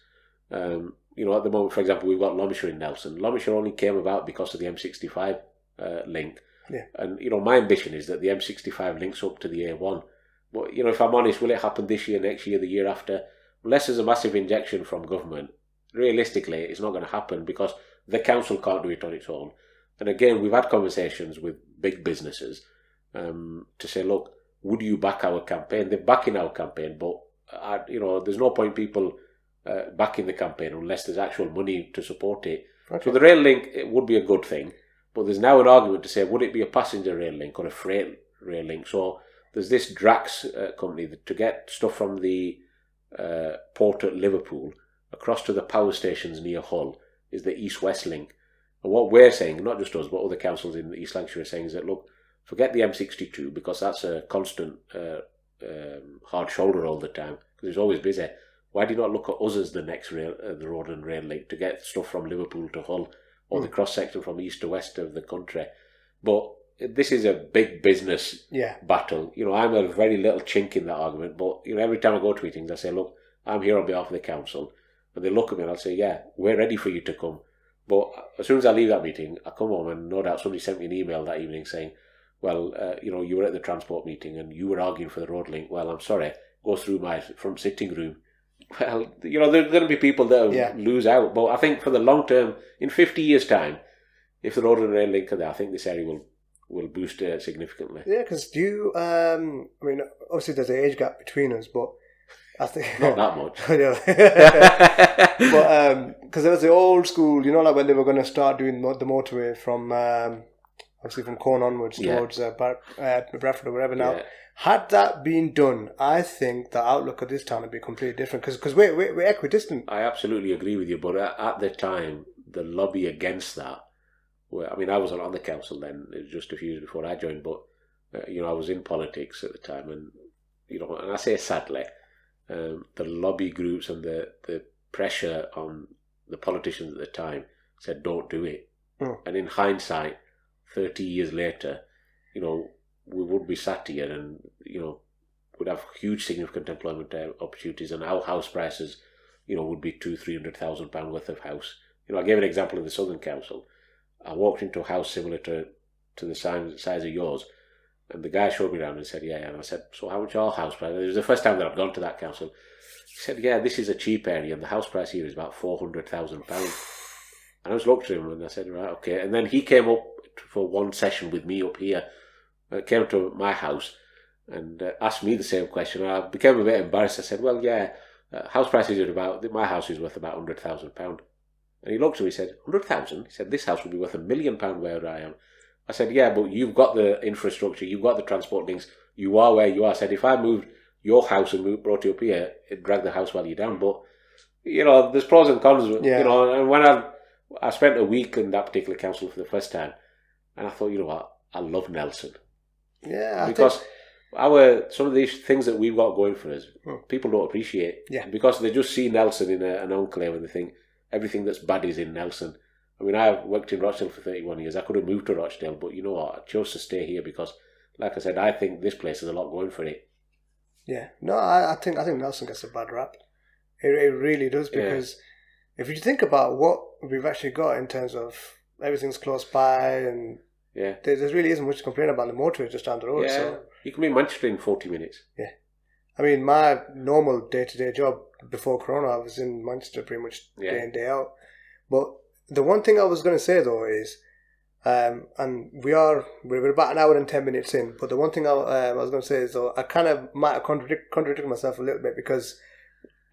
At the moment, for example, we've got Loamshire in Nelson. Loamshire only came about because of the M65 link. Yeah. And, my ambition is that the M65 links up to the A1. But, if I'm honest, will it happen this year, next year, the year after? Unless there's a massive injection from government, realistically, it's not going to happen because the council can't do it on its own. And again, we've had conversations with big businesses to say, look, would you back our campaign? They're backing our campaign, but, there's no point people backing the campaign unless there's actual money to support it. Okay. So the rail link, it would be a good thing, but there's now an argument to say, would it be a passenger rail link or a freight rail link? So there's this Drax company that to get stuff from the port at Liverpool across to the power stations near Hull is the East-West link. And what we're saying, not just us, but other councils in East Lancashire are saying is that, look, forget the M62 because that's a constant hard shoulder all the time because it's always busy. Why do you not look at us as the next the road and rail link to get stuff from Liverpool to Hull or the cross-section from east to west of the country? But this is a big business battle. I'm a very little chink in that argument, but, every time I go to meetings, I say, look, I'm here on behalf of the council. And they look at me and I'll say, yeah, we're ready for you to come. But as soon as I leave that meeting, I come home and no doubt somebody sent me an email that evening saying, well, you were at the transport meeting and you were arguing for the road link. Well, I'm sorry, go through my front sitting room. Well, there are going to be people that lose out. But I think for the long term, in 50 years' time, if the road and rail link are there, I think this area will boost significantly. Yeah, because obviously there's an age gap between us, but I think not that much. But because there was the old school, like when they were going to start doing the motorway from obviously from Corn onwards towards Bradford or wherever now. Yeah. Had that been done, I think the outlook of this town would be completely different because we're equidistant. I absolutely agree with you, but at the time, the lobby against that, I wasn't on the council then, it was just a few years before I joined, but I was in politics at the time, and and I say sadly, the lobby groups and the pressure on the politicians at the time said don't do it. And in hindsight, 30 years later, we would be sat here and, would have huge significant employment opportunities, and our house prices, would be £200,000-300,000 worth of house. I gave an example of the Southern Council. I walked into a house similar to the size of yours, and the guy showed me around and said, yeah, and I said, so how much are house prices? It was the first time that I'd gone to that council. He said, yeah, this is a cheap area, and the house price here is about £400,000. And I just looked at him and I said, right, okay. And then he came up for one session with me up here, came to my house and asked me the same question. I became a bit embarrassed. I said, well, yeah, house prices are my house is worth about £100,000. And he looked at me and said, 100,000? He said, this house would be worth £1 million where I am. I said, yeah, but you've got the infrastructure, you've got the transport links, you are where you are. I said, if I moved your house and brought you up here, it'd drag the house value down. But, there's pros and cons, and when I spent a week in that particular council for the first time, and I thought, what, I love Nelson. Yeah, because some of these things that we've got going for us, people don't appreciate. Yeah. Because they just see Nelson in an enclave and they think everything that's bad is in Nelson. I've worked in Rochdale for 31 years. I could have moved to Rochdale, but you know what? I chose to stay here because, like I said, I think this place has a lot going for it. Yeah. No, I think Nelson gets a bad rap. It really does, because if you think about what we've actually got in terms of everything's close by and Yeah. There really isn't much to complain about. The motorway is just down the road. Yeah. So. You can be in Manchester in 40 minutes. Yeah. I mean, my normal day-to-day job before Corona, I was in Manchester pretty much day in, day out. But the one thing I was going to say, though, is, and we're about an hour and 10 minutes in, but the one thing I was going to say is, though, I kind of might have contradicted myself a little bit, because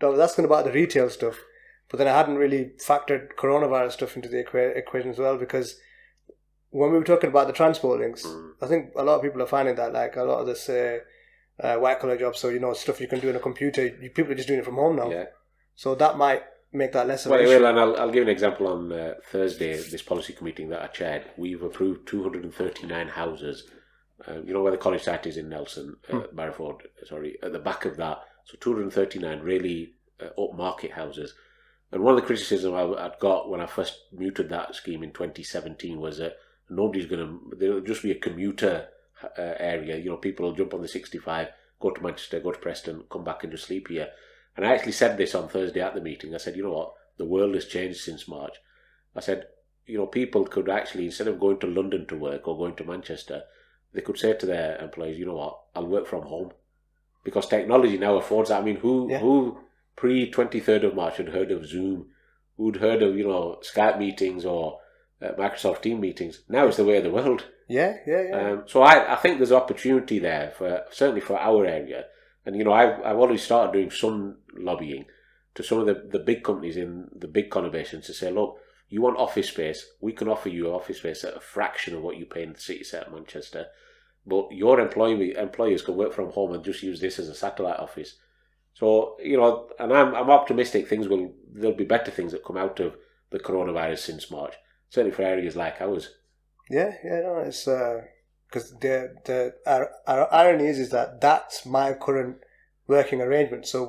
I was asking about the retail stuff, but then I hadn't really factored coronavirus stuff into the equation as well, because when we were talking about the transport links, I think a lot of people are finding that, like, a lot of this white collar jobs, so, stuff you can do on a computer, people are just doing it from home now. Yeah. So that might make that less of an issue. Well, and I'll give an example. On Thursday, this policy committee that I chaired, we've approved 239 houses. Where the college site is in Nelson, Barrowford, at the back of that. So 239 really upmarket houses. And one of the criticisms I'd got when I first muted that scheme in 2017 was that there'll just be a commuter area. People will jump on the 65, go to Manchester, go to Preston, come back and just sleep here. And I actually said this on Thursday at the meeting. I said, you know what, the world has changed since March. I said, people could actually, instead of going to London to work or going to Manchester, they could say to their employees, you know what, I'll work from home. Because technology now affords that. I mean, who pre-23rd of March had heard of Zoom? Who'd heard of, Skype meetings or Microsoft Team meetings? Now it's the way of the world. Yeah. So I think there's opportunity there, certainly for our area. And, I've already started doing some lobbying to some of the big companies in the big conurbations to say, look, you want office space, we can offer you office space at a fraction of what you pay in the city centre of Manchester. But your employers can work from home and just use this as a satellite office. So, and I'm optimistic there'll be better things that come out of the coronavirus since March, certainly for areas like ours. Yeah, no, it's... Because our irony is that that's my current working arrangement. So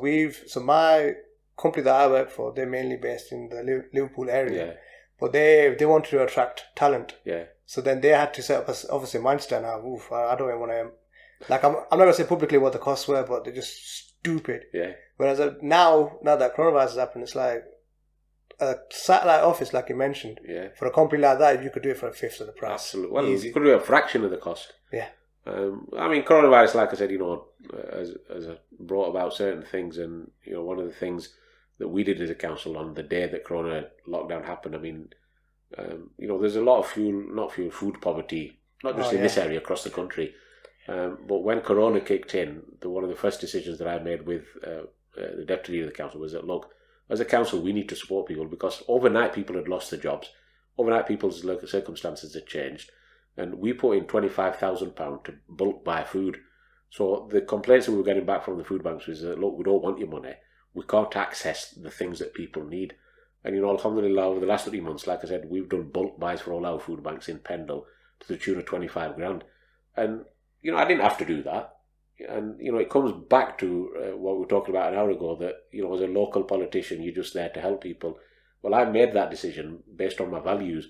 my company that I work for, they're mainly based in the Liverpool area, but they wanted to attract talent. Yeah. So then they had to set up, obviously Manchester now. I don't even want to. Like I'm not gonna say publicly what the costs were, but they're just stupid. Yeah. Whereas now that coronavirus has happened, it's like a satellite office, like you mentioned. Yeah. For a company like that, you could do it for a fifth of the price. Absolutely. Well, you could do a fraction of the cost. Yeah. Coronavirus, like I said, has brought about certain things, and one of the things that we did as a council on the day that Corona lockdown happened. There's a lot of food poverty, not just in this area, across the country. But when Corona kicked in, one of the first decisions that I made with the deputy leader of the council was that, look, as a council, we need to support people, because overnight people had lost their jobs. Overnight people's circumstances had changed. And we put in £25,000 to bulk buy food. So the complaints that we were getting back from the food banks was that, look, we don't want your money. We can't access the things that people need. And, alhamdulillah, over the last 3 months, like I said, we've done bulk buys for all our food banks in Pendle to the tune of 25 grand. And, I didn't have to do that. And, it comes back to what we were talking about an hour ago, that, as a local politician, you're just there to help people. Well, I made that decision based on my values.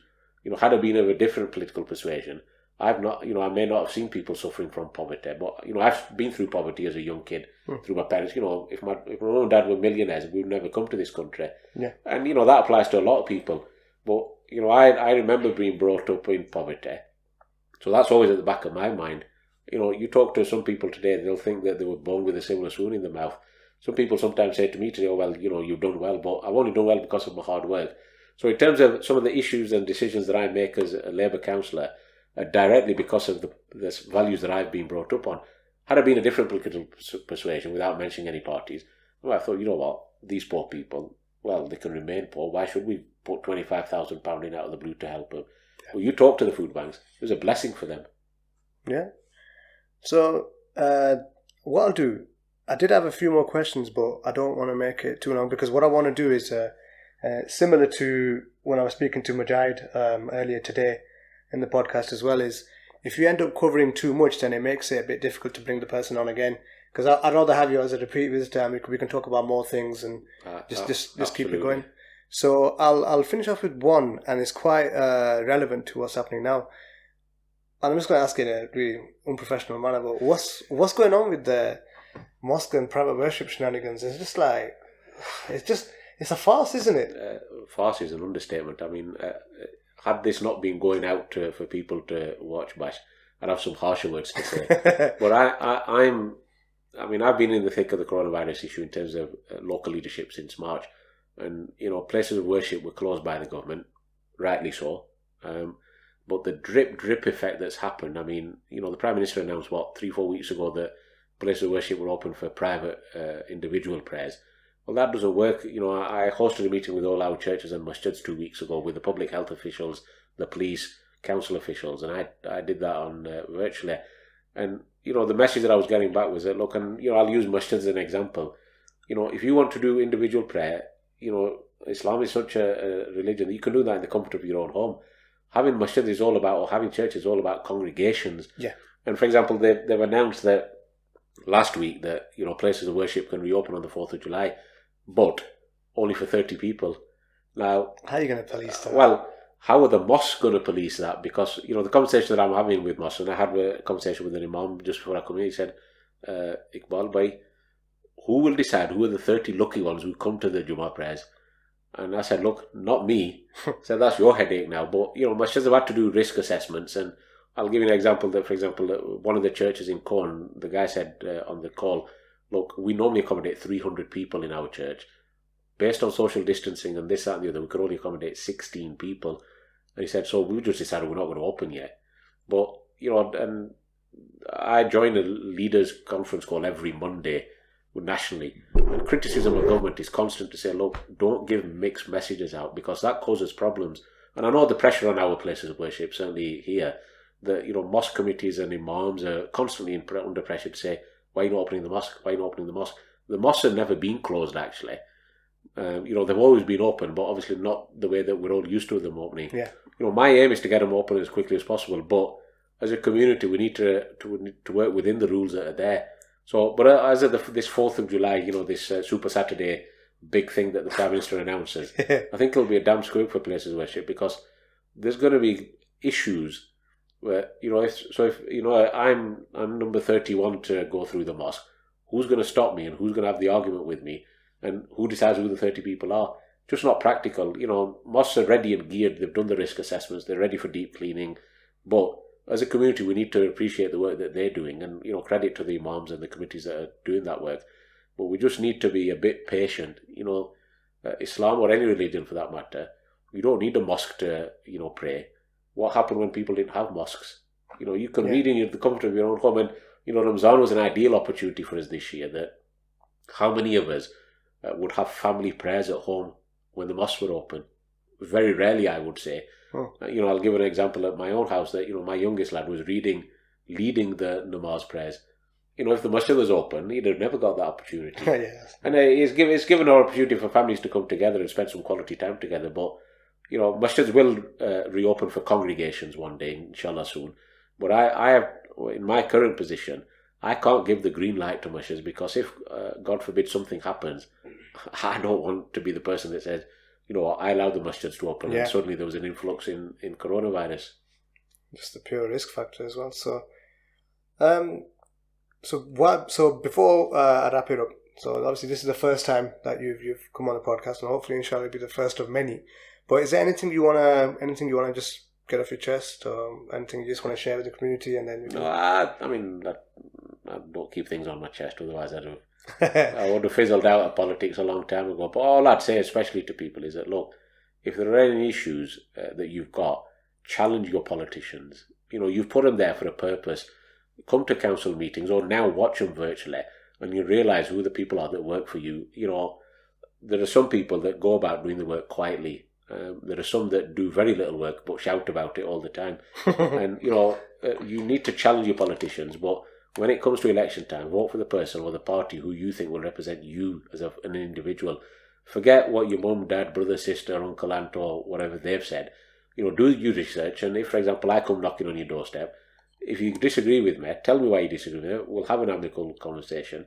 Had I been of a different political persuasion, I may not have seen people suffering from poverty, but, I've been through poverty as a young kid, through my parents. If my mum and dad were millionaires, we would never come to this country. Yeah. And, that applies to a lot of people. But, I remember being brought up in poverty. So that's always at the back of my mind. You talk to some people today, they'll think that they were born with a silver spoon in their mouth. Some people sometimes say to me today, oh, well, you've done well, but I've only done well because of my hard work. So in terms of some of the issues and decisions that I make as a Labour councillor, directly because of the values that I've been brought up on, had I been a different political persuasion without mentioning any parties, well, I thought, you know what, these poor people, well, they can remain poor. Why should we put £25,000 in out of the blue to help them? Yeah. Well, you talk to the food banks. It was a blessing for them. Yeah. So, what I'll do, I did have a few more questions, but I don't want to make it too long, because what I want to do is similar to when I was speaking to Mujahid earlier today in the podcast as well, is if you end up covering too much, then it makes it a bit difficult to bring the person on again. Because I'd rather have you as a repeat visitor, and we can talk about more things and just keep it going. So I'll finish off with one, and it's quite relevant to what's happening now. And I'm just going to ask it in a really unprofessional manner, but what's going on with the mosque and private worship shenanigans? It's just like, it's a farce, isn't it? Farce is an understatement. had this not been going out for people to watch Bash, I'd have some harsher words to say. But I've been in the thick of the coronavirus issue in terms of local leadership since March. And, places of worship were closed by the government, rightly so. But the drip effect that's happened, the Prime Minister announced, 3-4 weeks ago that places of worship were open for private individual prayers. Well, that doesn't work. I hosted a meeting with all our churches and masjids 2 weeks ago with the public health officials, the police, council officials, and I did that on virtually. And, the message that I was getting back was that, look, and, I'll use masjid as an example. If you want to do individual prayer, Islam is such a religion that you can do that in the comfort of your own home. Having masjid is all about, or having church is all about congregations. Yeah. And for example, they've announced that last week that, places of worship can reopen on the 4th of July, but only for 30 people. Now, how are you going to police that? Well, how are the mosques going to police that? Because, the conversation that I'm having with mosques, and I had a conversation with an imam just before I come in, he said, Iqbal, bhai, who will decide who are the 30 lucky ones who come to the Jummah prayers? And I said, look, not me. I said, that's your headache now. But, masjids have had to do risk assessments. And I'll give you an example that, for example, one of the churches in Corn, the guy said on the call, look, we normally accommodate 300 people in our church. Based on social distancing and this, that and the other, we could only accommodate 16 people. And he said, so we just decided we're not going to open yet. But, and I join a leaders conference call every Monday nationally. And criticism of government is constant to say, look, don't give mixed messages out because that causes problems. And I know the pressure on our places of worship, certainly here, that, mosque committees and imams are constantly under pressure to say, why are you not opening the mosque? Why are you not opening the mosque? The mosques have never been closed, actually. They've always been open, but obviously not the way that we're all used to them opening. Yeah. My aim is to get them open as quickly as possible, but as a community, we need to work within the rules that are there. So, but as of this 4th of July, this Super Saturday big thing that the Prime Minister announces, I think it'll be a damn scoop for places of worship because there's going to be issues where, if I'm number 31 to go through the mosque, who's going to stop me and who's going to have the argument with me and who decides who the 30 people are? Just not practical. Mosques are ready and geared. They've done the risk assessments. They're ready for deep cleaning. But as a community, we need to appreciate the work that they're doing and, credit to the imams and the committees that are doing that work. But we just need to be a bit patient. Islam or any religion for that matter, you don't need a mosque to, pray. What happened when people didn't have mosques? You can read in the comfort of your own home. And, Ramadan was an ideal opportunity for us this year that how many of us would have family prayers at home when the mosques were open? Very rarely, I would say. Oh. I'll give an example at my own house that, my youngest lad was leading the namaz prayers. If the masjid was open, he'd have never got that opportunity. Yes. And it's given an opportunity for families to come together and spend some quality time together. But, masjids will reopen for congregations one day, inshallah soon. But I have, in my current position, I can't give the green light to masjids because if, God forbid, something happens, I don't want to be the person that says, I allowed the masjids to open and suddenly there was an influx in coronavirus. Just the pure risk factor as well. So, so before I wrap it up, so obviously this is the first time that you've come on the podcast, and hopefully, inshallah, it'll be the first of many. But is there anything you wanna just get off your chest, or anything you just want to share with the community, and then? No, I don't keep things on my chest, otherwise I would have fizzled out of politics a long time ago. But all I'd say, especially to people, is that, look, if there are any issues that you've got, challenge your politicians. You've put them there for a purpose. Come to council meetings or now watch them virtually and you realise who the people are that work for you. There are some people that go about doing the work quietly. There are some that do very little work but shout about it all the time. And, you need to challenge your politicians, but when it comes to election time, vote for the person or the party who you think will represent you as an individual. Forget what your mum, dad, brother, sister, uncle, aunt or whatever they've said. Do your research, and if, for example, I come knocking on your doorstep, if you disagree with me, tell me why you disagree with me. We'll have an amicable conversation.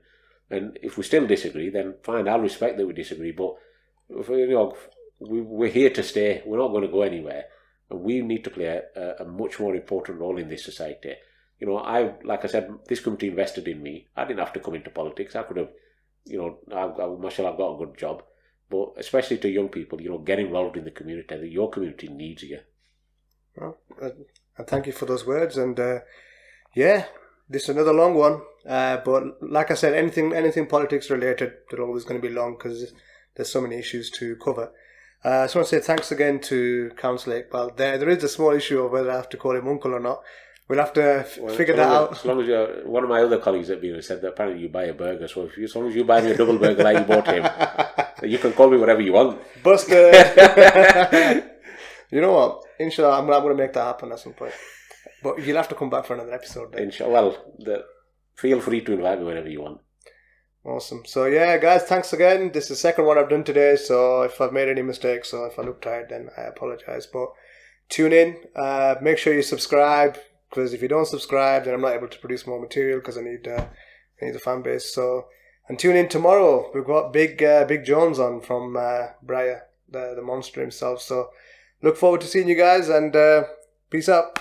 And if we still disagree, then fine, I'll respect that we disagree, but we're here to stay. We're not going to go anywhere. And we need to play a much more important role in this society. Like I said, this community invested in me. I didn't have to come into politics. I could have, mashallah, I've got a good job. But especially to young people, get involved in the community. Your community needs you. Well, and thank you for those words. And yeah, this is another long one. But like I said, anything politics related, they're always going to be long because there's so many issues to cover. I just want to say thanks again to Councillor Iqbal. There is a small issue of whether I have to call him uncle or not. We'll have to figure that out. As long as you're one of my other colleagues at BU said that apparently you buy a burger, so as long as you buy me a double burger like you bought him, you can call me whatever you want. Buster. You know what? Inshallah, I'm going to make that happen at some point. But you'll have to come back for another episode then. Inshallah. Well, feel free to invite me whenever you want. Awesome. So yeah, guys, thanks again. This is the second one I've done today, so if I've made any mistakes or if I look tired, then I apologise. But tune in. Make sure you subscribe, because if you don't subscribe, then I'm not able to produce more material because I need the fan base. So, and tune in tomorrow. We've got Big Jones on from Briar, the monster himself. So look forward to seeing you guys, and peace out.